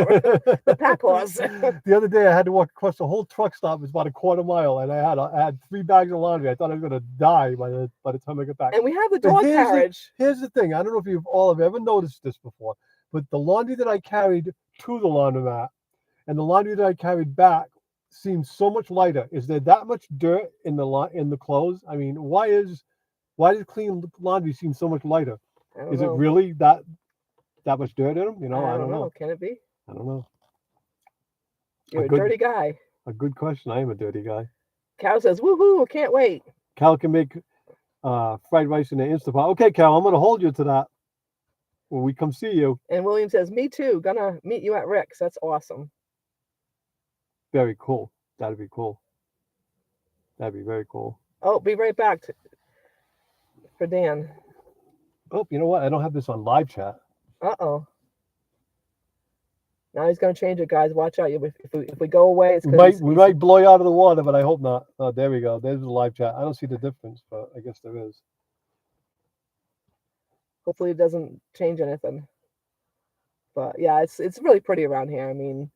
horse. The other day, I had to walk across the whole truck stop. It was about a quarter mile, and I had 3 bags of laundry. I thought I was going to die by the time I got back. And we have the But dog carriage. Here's the thing. I don't know if you've all have ever noticed this before, but the laundry that I carried to the laundromat and the laundry that I carried back seems so much lighter. Is there that much dirt in the clothes? I mean, why does clean laundry seem so much lighter? Is it really that much dirt in them? You know, I don't know. Can it be? I don't know. You're a dirty guy. A good question. I am a dirty guy. Cal says, "Woohoo! Can't wait." Cal can make fried rice in the Instant Pot. Okay, Cal, I'm going to hold you to that when we come see you. And William says, "Me too. Gonna meet you at Rick's. That's awesome." Very cool. That'd be cool. That'd be very cool. Oh, be right back for Dan. Oh, you know what? I don't have this on live chat. Uh-oh. Now he's going to change it, guys. Watch out. If we go away, it's we might blow you out of the water, but I hope not. Oh, there we go. There's the live chat. I don't see the difference, but I guess there is. Hopefully it doesn't change anything. But yeah, it's really pretty around here. I mean,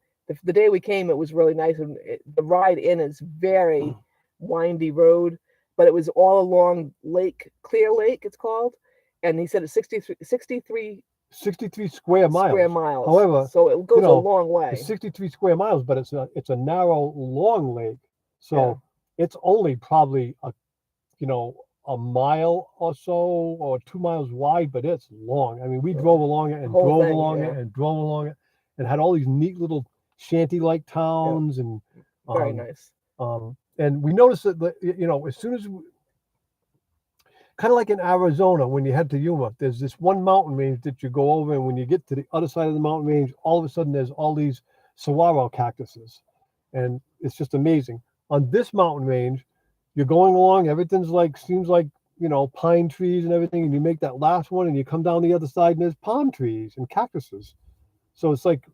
the day we came, it was really nice. And the ride in is very windy road, but it was all along Clear Lake, it's called. And he said it's 63 square miles. However, so it goes a long way. It's 63 square miles, but it's a narrow, long lake. So it's only probably a mile or so or 2 miles wide, but it's long. I mean, we drove along it and drove along it and drove along it and had all these neat little shanty-like towns and very nice. And we noticed that as soon as kind of like in Arizona, when you head to Yuma, there's this one mountain range that you go over, and when you get to the other side of the mountain range, all of a sudden there's all these saguaro cactuses, and it's just amazing. On this mountain range, you're going along, everything's seems like pine trees and everything, and you make that last one, and you come down the other side, and there's palm trees and cactuses. So it's like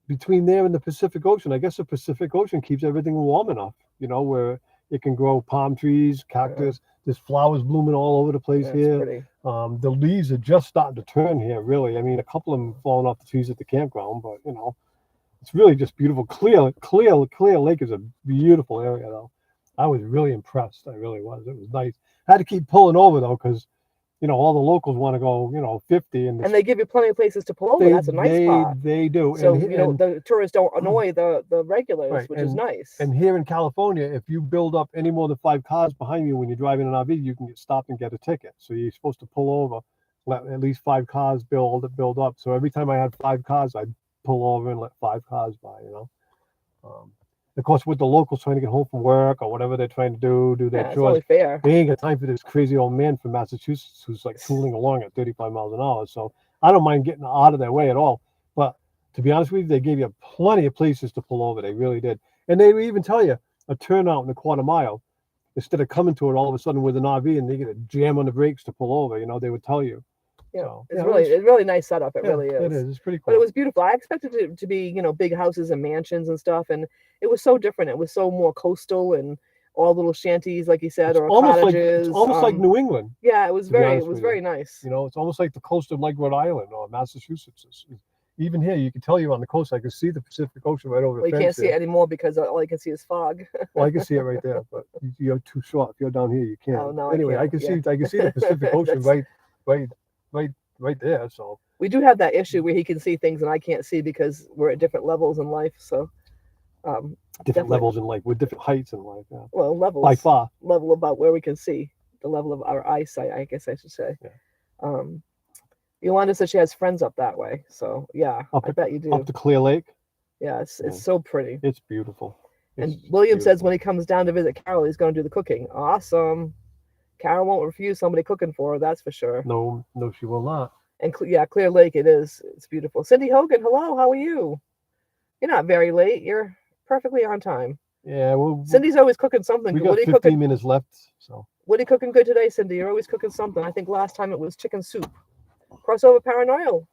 between there and the Pacific Ocean. I guess the Pacific Ocean keeps everything warm enough, where it can grow palm trees, cactus. There's flowers blooming all over the place here. The leaves are just starting to turn here, really. I mean, a couple of them falling off the trees at the campground, but it's really just beautiful. Clear Lake is a beautiful area, though. I was really impressed. I really was. It was nice. I had to keep pulling over though, because all the locals want to go 50, and they give you plenty of places to pull over. That's a nice spot. They do. So the tourists don't annoy the regulars, which is nice. And here in California, if you build up any more than 5 cars behind you when you're driving an RV, you can get stopped and get a ticket. So you're supposed to pull over, let at least 5 cars build up. So every time I had 5 cars, I'd pull over and let 5 cars by. Of course, with the locals trying to get home from work or whatever they're trying to do their chores, only fair. They ain't got time for this crazy old man from Massachusetts who's tooling along at 35 miles an hour. So I don't mind getting out of their way at all. But to be honest with you, they gave you plenty of places to pull over. They really did. And they would even tell you a turnout in a quarter mile, instead of coming to it all of a sudden with an RV and they get a jam on the brakes to pull over. They would tell you. Yeah, so, it's really nice setup. It really is. It is. It's pretty cool. But it was beautiful. I expected it to be, big houses and mansions and stuff, and it was so different. It was so more coastal and all little shanties, like you said, or cottages. It's almost like New England. Yeah, it was very nice. It's almost like the coast of Rhode Island or Massachusetts. Even here, you can tell you're on the coast. I can see the Pacific Ocean right over the fence. You can't see it anymore because all I can see is fog. Well, I can see it right there, but you're too short. If you're down here, you can't. Oh, no, anyway, I can see the Pacific Ocean right there. So we do have that issue where he can see things and I can't see because we're at different levels in life. So different levels in life with different heights in life. Yeah. Well, levels by far. Level about where we can see, the level of our eyesight, I guess I should say. Yeah. Yolanda says she has friends up that way. So yeah, I bet you do. Up to Clear Lake. Yeah, it's so pretty. It's beautiful. And William says when he comes down to visit Carol, he's going to do the cooking. Awesome. Carol won't refuse somebody cooking for her, that's for sure. No, she will not. And Clear Lake, it is. It's beautiful. Cindy Hogan, hello, how are you? You're not very late. You're perfectly on time. Yeah, well, Cindy's always cooking something. We got 15 minutes left, so. What are you cooking good today, Cindy? You're always cooking something. I think last time it was chicken soup. Crossover Paranormal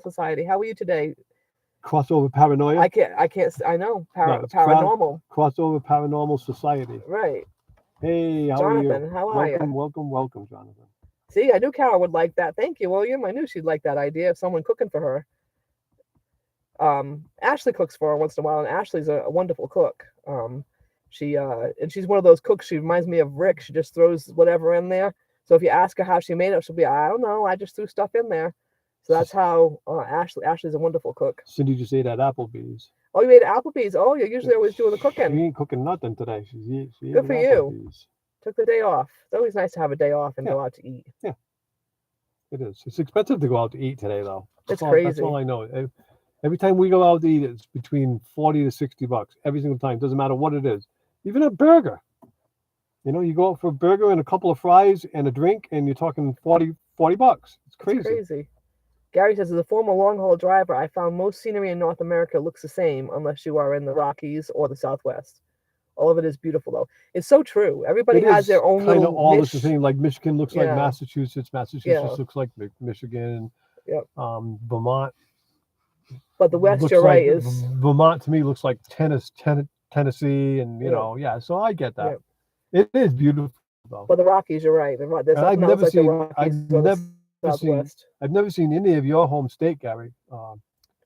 Society. How are you today? Crossover Paranoia? I know. Paranormal. Crossover Paranormal Society. Right. Hey, how are you? Jonathan, how are you? Welcome, Jonathan. See, I knew Carol would like that. Thank you, William. I knew she'd like that idea of someone cooking for her. Ashley cooks for her once in a while, and Ashley's a wonderful cook. And she's one of those cooks. She reminds me of Rick. She just throws whatever in there. So if you ask her how she made it, she'll be, I don't know. I just threw stuff in there. So that's how Ashley's a wonderful cook. Cindy just ate at Applebee's. Oh, you made Applebee's. Oh, you're usually always doing the She cooking. ain't cooking nothing today. She Good ate for at you. Applebee's. Took the day off. It's always nice to have a day off and Yeah. go out to eat. Yeah, it is. It's expensive to go out to eat today, though. It's That's crazy. all I know. Every time we go out to eat, it's between 40 to 60 bucks. Every single time. Doesn't matter what it is. Even a burger. You know, you go out for a burger and a couple of fries and a drink, and you're talking 40 bucks. It's crazy. It's crazy. Gary says, as a former long-haul driver, I found most scenery in North America looks the same unless you are in the Rockies or the Southwest. All of it is beautiful, though. It's so true. Everybody It has is their own kind little of all niche. the same. Like Michigan looks like Yeah. Massachusetts. Yeah. Looks like Michigan. Yep. Vermont. But the West, looks you're right, like- is Vermont to me looks like Tennessee, and you Yeah. know, yeah. So I get that. Yep. It is beautiful, though. but the Rockies, you're right. There's And I've nothing else never like the seen. Rockies I've or the never seen. Southwest. I've never seen any of your home state, Gary.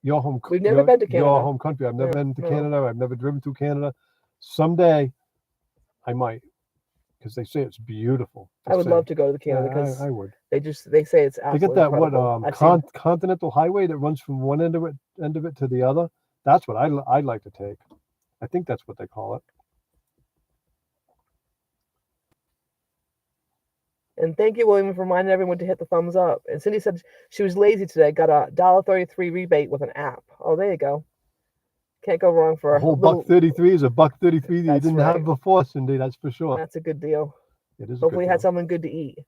Your home. We've never been to Your Canada. home country. I've never Yeah, been to no. Canada. I've never driven through Canada. Someday, I might, because they say it's beautiful. I would love to go to Canada Yeah, because I would. they say it's They absolutely get that incredible. I've seen- Continental Highway that runs from one end of it to the other. That's what I'd like to take. I think that's what they call it. And thank you, William, for reminding everyone to hit the thumbs up. And Cindy said she was lazy today. Got a $1.33 rebate with an app. Oh, there you go. Can't go wrong for A whole little- $1.33 is a $1.33 that you That's didn't right. have before, Cindy. That's for sure. That's a good deal. It is. Hopefully, a you good had deal. something good to eat.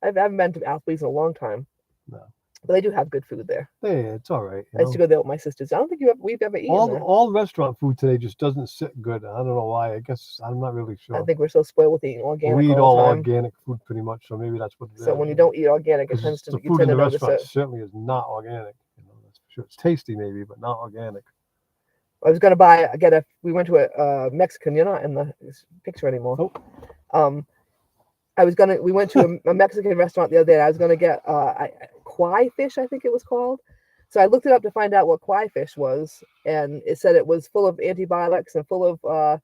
I haven't been to Applebee's in a long time. No. But they do have good food there. Hey, it's all right. I used to go there with my sisters. I don't think we've ever eaten there. All restaurant food today just doesn't sit good. I don't know why. I guess I'm not really sure. I think we're so spoiled with eating organic We eat all all the time. organic food pretty much, so maybe that's what it is. So when you don't eat organic, it 'Cause tends the to you food tend in to the notice restaurant it. certainly is not organic. You know, that's for sure. It's tasty maybe, but not organic. I was gonna we went to a Mexican. You're not in the picture anymore. Nope. We went to a Mexican restaurant the other day. And I was gonna get kwai fish, I think it was called. So I looked it up to find out what kwai fish was, and it said it was full of antibiotics and full of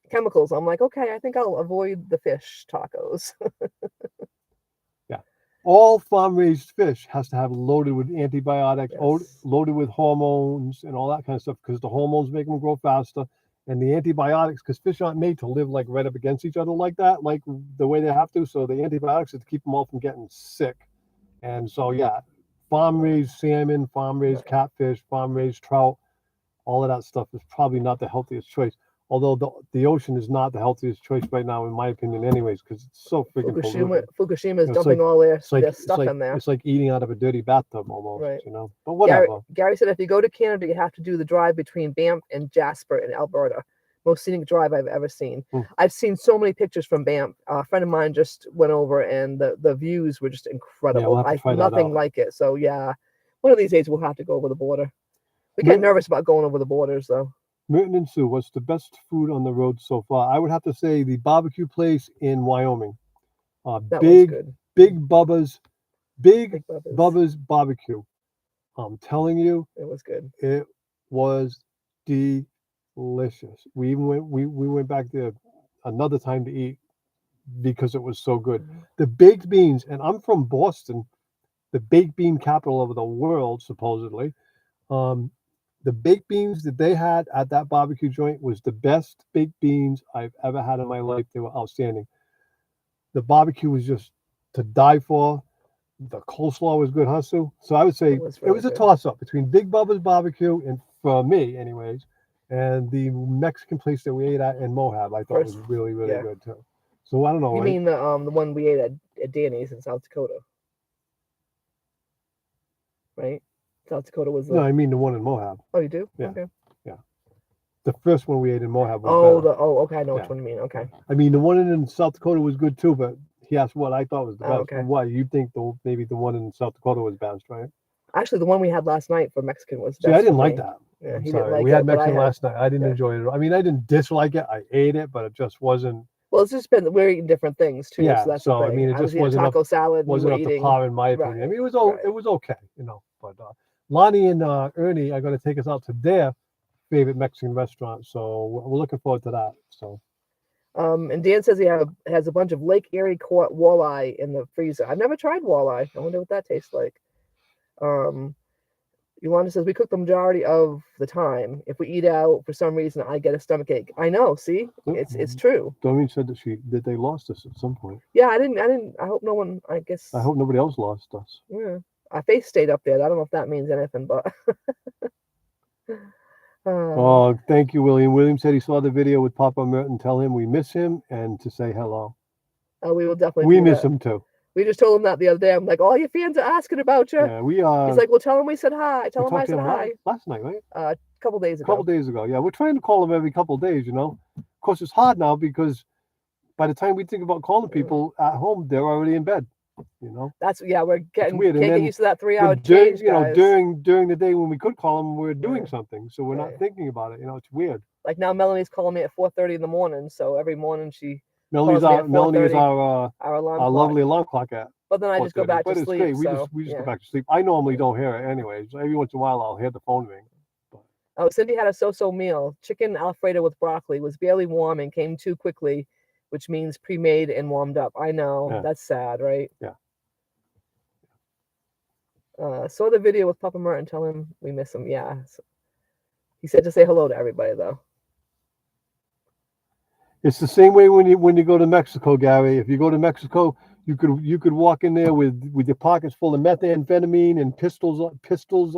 chemicals. I'm like, okay, I think I'll avoid the fish tacos. All farm-raised fish has to have loaded with antibiotics, Yes. loaded with hormones and all that kind of stuff, because the hormones make them grow faster, and the antibiotics, because fish aren't made to live like right up against each other like that, like the way they have to. So the antibiotics is to keep them all from getting sick. And so yeah, farm-raised salmon, farm-raised catfish, farm-raised trout, all of that stuff is probably not the healthiest choice. Although the ocean is not the healthiest choice right now, in my opinion, anyways, because it's so freaking polluted. Fukushima is It's dumping like- all their It's like stuff in there. It's like eating out of a dirty bathtub almost, Right. you know. But whatever. Gary said if you go to Canada, you have to do the drive between Banff and Jasper in Alberta. Most scenic drive I've ever seen. Hmm. I've seen so many pictures from Banff. A friend of mine just went over, and the views were just incredible. we'll have to try that Nothing out. like it. So yeah, one of these days we'll have to go over the border. We Mer- get nervous about going over the borders, though. Merton and Sue, what's the best food on the road so far? I would have to say the barbecue place in Wyoming. That was Big good. Big Bubba's Big Bubba's. Bubba's barbecue. I'm telling you, It was good. it was delicious. We even we went back there another time to eat because it was so good. Mhm. The baked beans, and I'm from Boston, the baked bean capital of the world, supposedly. The baked beans that they had at that barbecue joint was the best baked beans I've ever had in my life. They were outstanding. The barbecue was just to die for. The coleslaw was good, huh, Sue? So I would say It was it was a really good. toss-up between Big Bubba's barbecue, and for me anyways, and the Mexican place that we ate at in Moab. I thought was First- really, really yeah. good too. So I don't know. You right? mean the one we ate at Danny's in South Dakota, right? South Dakota was the. No, I mean the one in Moab. Oh, you do? Yeah. Okay. The first one we ate in Moab was Oh, better. okay. I know Yeah. which one you mean. Okay. I mean, the one in South Dakota was good too, but he asked what I thought was the Oh, best. okay. Why? You think maybe the one in South Dakota was best, right? Actually, the one we had last night for Mexican was See, best I didn't for like me. that. Yeah, I'm he didn't sorry. like We it, had but I Mexican had. last night. I didn't Yeah. enjoy it. I mean, I didn't dislike it. I ate it, but it just wasn't. Well, it's just been we're eating different things too, Yeah. so that's So the I thing. mean, it I was just eating wasn't up taco salad, and you were wasn't up to eating. par in my Right, opinion. I mean, right. it was okay, But Lonnie and Ernie are going to take us out to their favorite Mexican restaurant, so we're looking forward to that. So And Dan says he has a bunch of Lake Erie caught walleye in the freezer. I've never tried walleye. I wonder what that tastes like. Yolanda says we cook the majority of the time. If we eat out for some reason, I get a stomach ache. I know. See, it's true. Doreen said that they lost us at some point. Yeah, I didn't. I hope no one. I guess. I hope nobody else lost us. Yeah, our face stayed up there. I don't know if that means anything, but. Oh, thank you, William. William said he saw the video with Papa Merton. Tell him we miss him and to say hello. We will definitely. We miss him too. We just told him that the other day. I'm like, all your fans are asking about you. Yeah, we are. He's like, well, tell him we said hi. Tell him I said hi. Last night, right? A couple days ago. A couple days ago. Yeah, we're trying to call him every couple of days. Of course, it's hard now because by the time we think about calling people at home, they're already in bed. That's we're getting weird. Can't get used to that 3-hour change, guys. During the day when we could call them, we're doing something, so we're not thinking about it. It's weird. Like now, Melanie's calling me at 4:30 in the morning, so every morning Melanie is our lovely alarm clock at. But then I just go back to sleep. Great. We just go back to sleep. I normally don't hear it anyways. Every once in a while, I'll hear the phone ring. Oh, Cindy had a so-so meal. Chicken Alfredo with broccoli was barely warm and came too quickly, which means pre-made and warmed up. I know. Yeah. That's sad, right? Yeah. Saw the video with Papa Merton. Tell him we miss him. Yeah. He said to say hello to everybody, though. It's the same way when you go to Mexico, Gary. If you go to Mexico, you could walk in there with your pockets full of methamphetamine and pistols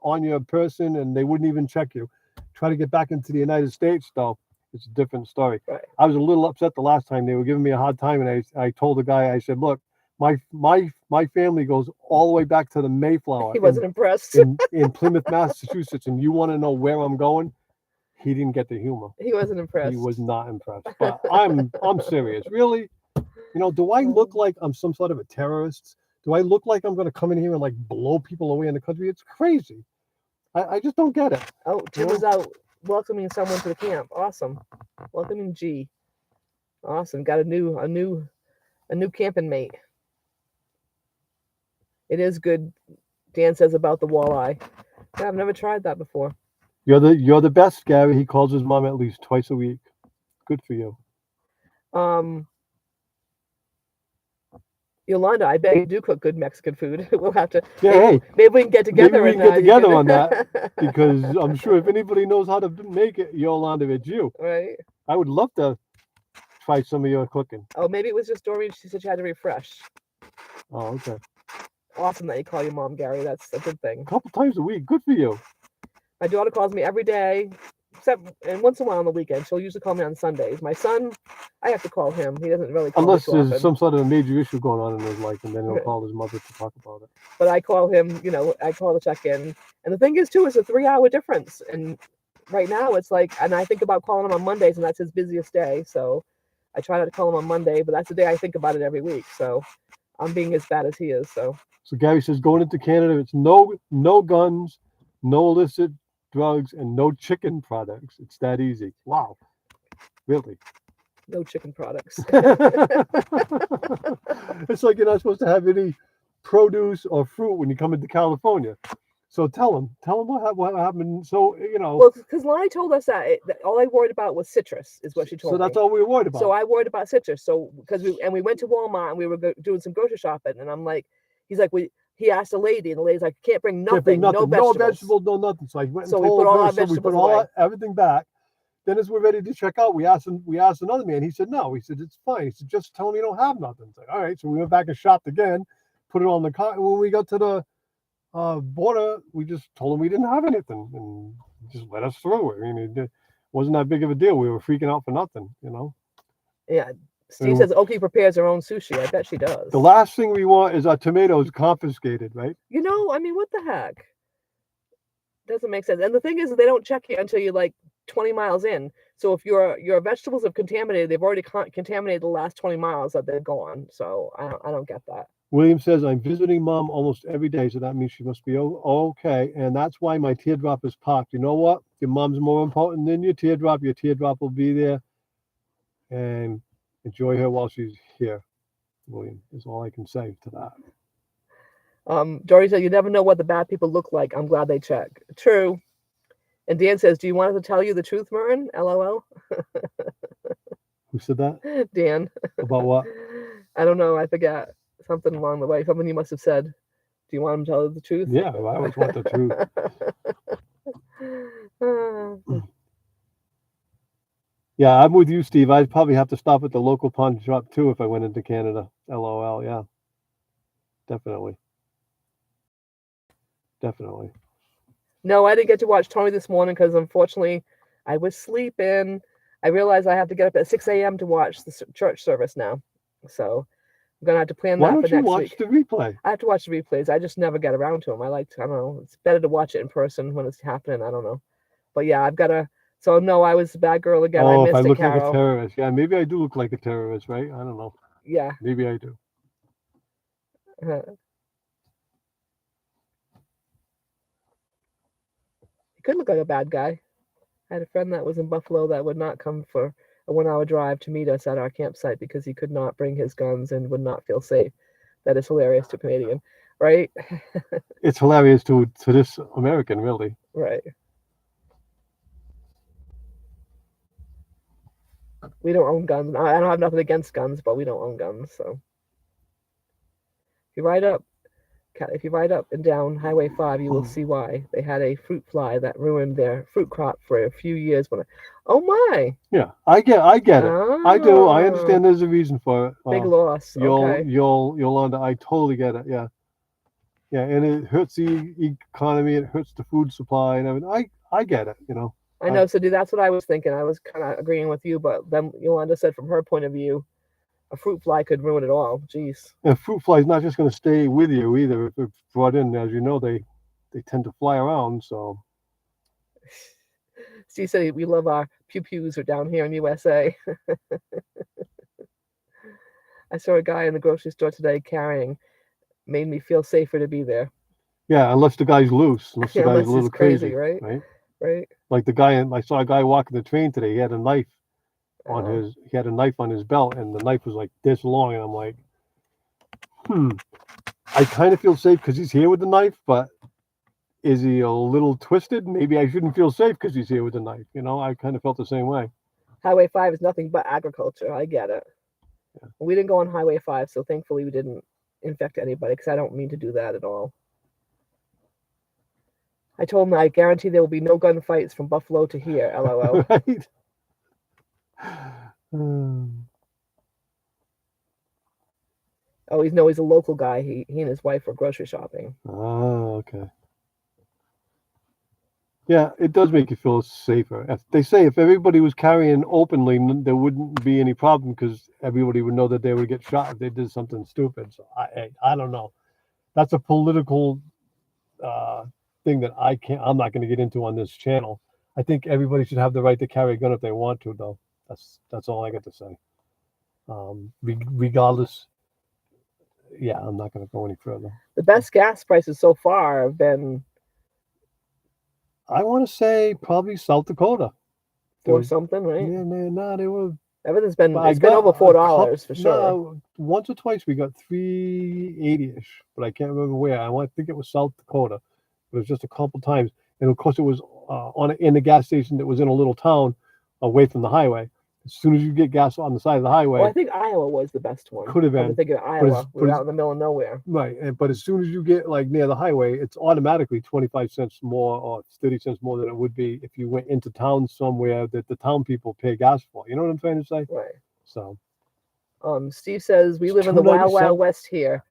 on your person, and they wouldn't even check you. Try to get back into the United States, though, it's a different story. Right. I was a little upset the last time. They were giving me a hard time, and I told the guy, I said, look, my family goes all the way back to the Mayflower. He wasn't impressed. in Plymouth, Massachusetts, and you want to know where I'm going? He didn't get the humor. He wasn't impressed. He was not impressed. But I'm serious. Really? Do I look like I'm some sort of a terrorist? Do I look like I'm going to come in here and like blow people away in the country? It's crazy. I just don't get it. Oh, Tim was out welcoming someone to the camp. Awesome. Welcoming G. Awesome. Got a new camping mate. It is good. Dan says about the walleye. Yeah, I've never tried that before. You're the best, Gary. He calls his mom at least twice a week. Good for you. Yolanda, I bet you do cook good Mexican food. We'll have to. Yeah, maybe we can get together. Maybe we can get together on that, because I'm sure if anybody knows how to make it, Yolanda, it's you. Right. I would love to try some of your cooking. Oh, maybe it was just Doreen. She said she had to refresh. Oh, okay. Awesome that you call your mom, Gary. That's a good thing. A couple times a week. Good for you. My daughter calls me every day, except and once in a while on the weekend. She'll usually call me on Sundays. My son, I have to call him. He doesn't really call unless me there's often. some sort of a major issue going on in his life, and then he'll call his mother to talk about it. But I call him, I call to check in. And the thing is, too, it's a 3-hour difference. And right now it's like, and I think about calling him on Mondays, and that's his busiest day. So I try not to call him on Monday, but that's the day I think about it every week. So I'm being as bad as he is. So Gary says going into Canada, it's no guns, no illicit drugs, and no chicken products. It's that easy. Wow. Really? No chicken products. It's like you're not supposed to have any produce or fruit when you come into California. So tell them what happened. So, Well, because Lonnie told us that all I worried about was citrus, is what she told me. So that's all we were worried about. So I worried about citrus. So because we went to Walmart and we were doing some grocery shopping, and I'm like, he's like, he asked the lady, and the lady's like, can't bring nothing. No vegetables, no nothing. So I went and we put all our vegetables we put everything back. Then as we're ready to check out, we asked another man. He said no. He said it's fine. He said just tell him you don't have nothing. It's like, all right. So we went back and shopped again, put it on the car. And when we got to the border, we just told him we didn't have anything, and just let us through. I mean, it wasn't that big of a deal. We were freaking out for nothing, Yeah. Steve says Oki prepares her own sushi. I bet she does. The last thing we want is our tomatoes confiscated, right? I mean, what the heck? Doesn't make sense. And the thing is, they don't check you until you're like 20 miles in. So if your vegetables have contaminated, they've already contaminated the last 20 miles that they've gone. So I don't get that. William says, I'm visiting mom almost every day, so that means she must be okay. And that's why my teardrop is parked. You know what? Your mom's more important than your teardrop. Your teardrop will be there. And enjoy her while she's here, William, is all I can say to that. Dory said, you never know what the bad people look like. I'm glad they check. True. And Dan says, do you want us to tell you the truth, Merton? LOL. Who said that? Dan. About what? I don't know. I forgot. Something along the way. Something you must have said. Do you want him to tell you the truth? Yeah, I always want the truth. Yeah, I'm with you, Steve. I'd probably have to stop at the local pawn shop too if I went into Canada. LOL, yeah. Definitely. Definitely. No, I didn't get to watch Tony this morning because unfortunately I was sleeping. I realized I have to get up at 6 a.m. to watch the church service now. So I'm going to have to plan Why that for don't you next watch week. the replay? I have to watch the replays. I just never get around to them. I don't know. It's better to watch it in person when it's happening. I don't know. But yeah, I've got to. So no, I was a bad girl again. Oh, I missed if I it, look like a Carol. terrorist. Yeah, maybe I do look like a terrorist, right? I don't know. Yeah. Maybe I do. You could look like a bad guy. I had a friend that was in Buffalo that would not come for a 1-hour drive to meet us at our campsite because he could not bring his guns and would not feel safe. That is hilarious to a Canadian, right? It's hilarious to this American, really. Right. We don't own guns. I don't have nothing against guns, but we don't own guns. So if you ride up and down Highway 5, you will see why. They had a fruit fly that ruined their fruit crop for a few years. Oh my! Yeah, I get it. I do. I Ah, understand. There's a reason for it. big loss. Okay. You'll I totally get it. Yeah, yeah, and it hurts the economy. It hurts the food supply and everything. I get it. You know. I know. So that's what I was thinking. I was kind of agreeing with you, but then Yolanda said from her point of view, a fruit fly could ruin it all. Jeez. And fruit fly is not just going to stay with you either. If it's brought in, as you know, they tend to fly around. So. Steve said we love our pew-pews are down here in USA. I saw a guy in the grocery store today carrying. Made me feel safer to be there. Yeah, unless the guy's loose. Unless the guy's a little crazy, right? Right. Like the guy, I saw a guy walking the train today. He had a knife on his belt, and the knife was like this long. And I'm like, I kind of feel safe because he's here with the knife, but is he a little twisted? Maybe I shouldn't feel safe because he's here with the knife. You know, I kind of felt the same way. Highway 5 is nothing but agriculture. I get it. Yeah. We didn't go on Highway 5, so thankfully we didn't infect anybody because I don't mean to do that at all. I told him I guarantee there will be no gunfights from Buffalo to here. LOL. Right. Oh, he's a local guy. He and his wife were grocery shopping. Oh, okay. Yeah, it does make you feel safer. They say if everybody was carrying openly, there wouldn't be any problem because everybody would know that they would get shot if they did something stupid. So I don't know. That's a political thing that I'm not going to get into on this channel. I think everybody should have the right to carry a gun if they want to, though. That's all I got to say. Regardless, yeah, I'm not going to go any further. The best gas prices so far have been, I want to say, probably South Dakota. Or something, right? Yeah, no, they were. Everything's been been over $4 for sure. No, once or twice we got $3.80-ish, but I can't remember where. I think it was South Dakota, but it was just a couple times. And of course, it was in the gas station that was in a little town away from the highway. As soon as you get gas on the side of the highway, well, I think Iowa was the best one. Could have been. I'm thinking Iowa. We're out in the middle of nowhere. Right, but as soon as you get like near the highway, it's automatically 25 cents more or 30 cents more than it would be if you went into town somewhere that the town people pay gas for. You know what I'm trying to say? Right. So. Steve says we live in the wild, wild west here.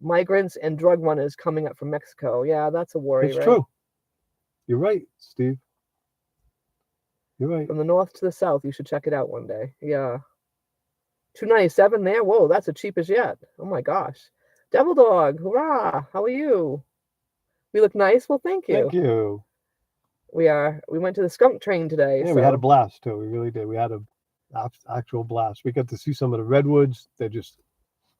Migrants and drug runners coming up from Mexico. Yeah, that's a worry. It's right? true. You're right, Steve. You're right. From the north to the south, you should check it out one day. Yeah. $2.97 there. Whoa, that's the cheapest yet. Oh my gosh. Devil Dog, hurrah. How are you? We look nice. Well, thank you. Thank you. We went to the skunk train today. Yeah, we had a blast too. We really did. We had a actual blast. We got to see some of the redwoods. They're just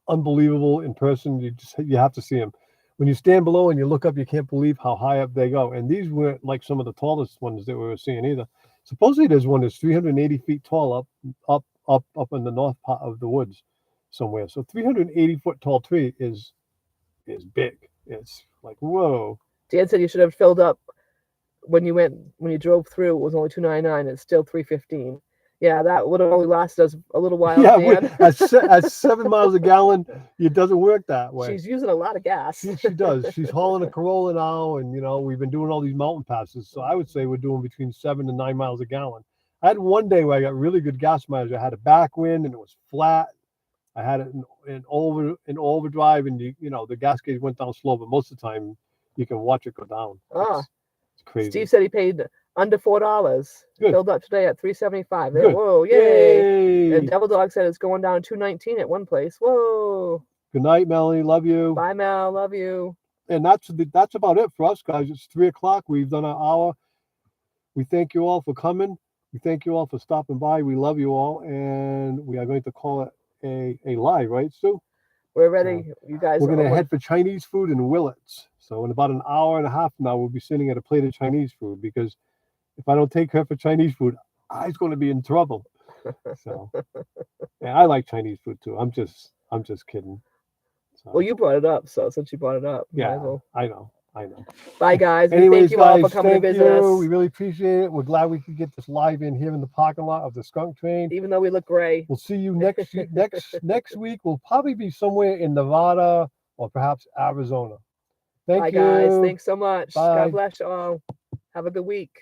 unbelievable in person. You have to see them. When you stand below and you look up, you can't believe how high up they go. And these weren't like some of the tallest ones that we were seeing either. Supposedly there's one that's 380 feet tall up in the north part of the woods somewhere. So 380-foot tall tree is big. It's like, whoa. Dan said you should have filled up when you drove through. It was only $2.99. It's still $3.15. Yeah, that would have only lasted us a little while. Yeah, Dan. at 7 miles a gallon, it doesn't work that way. She's using a lot of gas. She does. She's hauling a Corolla now, and we've been doing all these mountain passes. So I would say we're doing between 7 and 9 miles a gallon. I had one day where I got really good gas mileage. I had a backwind and it was flat. I had it in overdrive, and the gas gauge went down slow, but most of the time you can watch it go down. It's crazy. Steve said he paid under $4. Good. Filled up today at $3.75. Good. Whoa, yay. And Devil Dog said it's going down $2.19 at one place. Whoa. Good night, Melanie. Love you. Bye, Mel. Love you. And that's about it for us, guys. It's 3 o'clock. We've done our hour. We thank you all for coming. We thank you all for stopping by. We love you all, and we are going to call it a live, right, Sue? We're ready. You guys. We're going to head for Chinese food in Willits. So in about an hour and a half from now, we'll be sitting at a plate of Chinese food, because if I don't take her for Chinese food, I'm going to be in trouble. So, yeah, I like Chinese food too. I'm just kidding. So, well, you brought it up, so since you brought it up, yeah, I know. Bye, guys. Anyways, thank you guys, all for coming to visit us. We really appreciate it. We're glad we could get this live in here in the parking lot of the Skunk Train. Even though we look gray. We'll see you next week. We'll probably be somewhere in Nevada or perhaps Arizona. Thank you. Bye, guys. Thanks so much. Bye. God bless you all. Have a good week.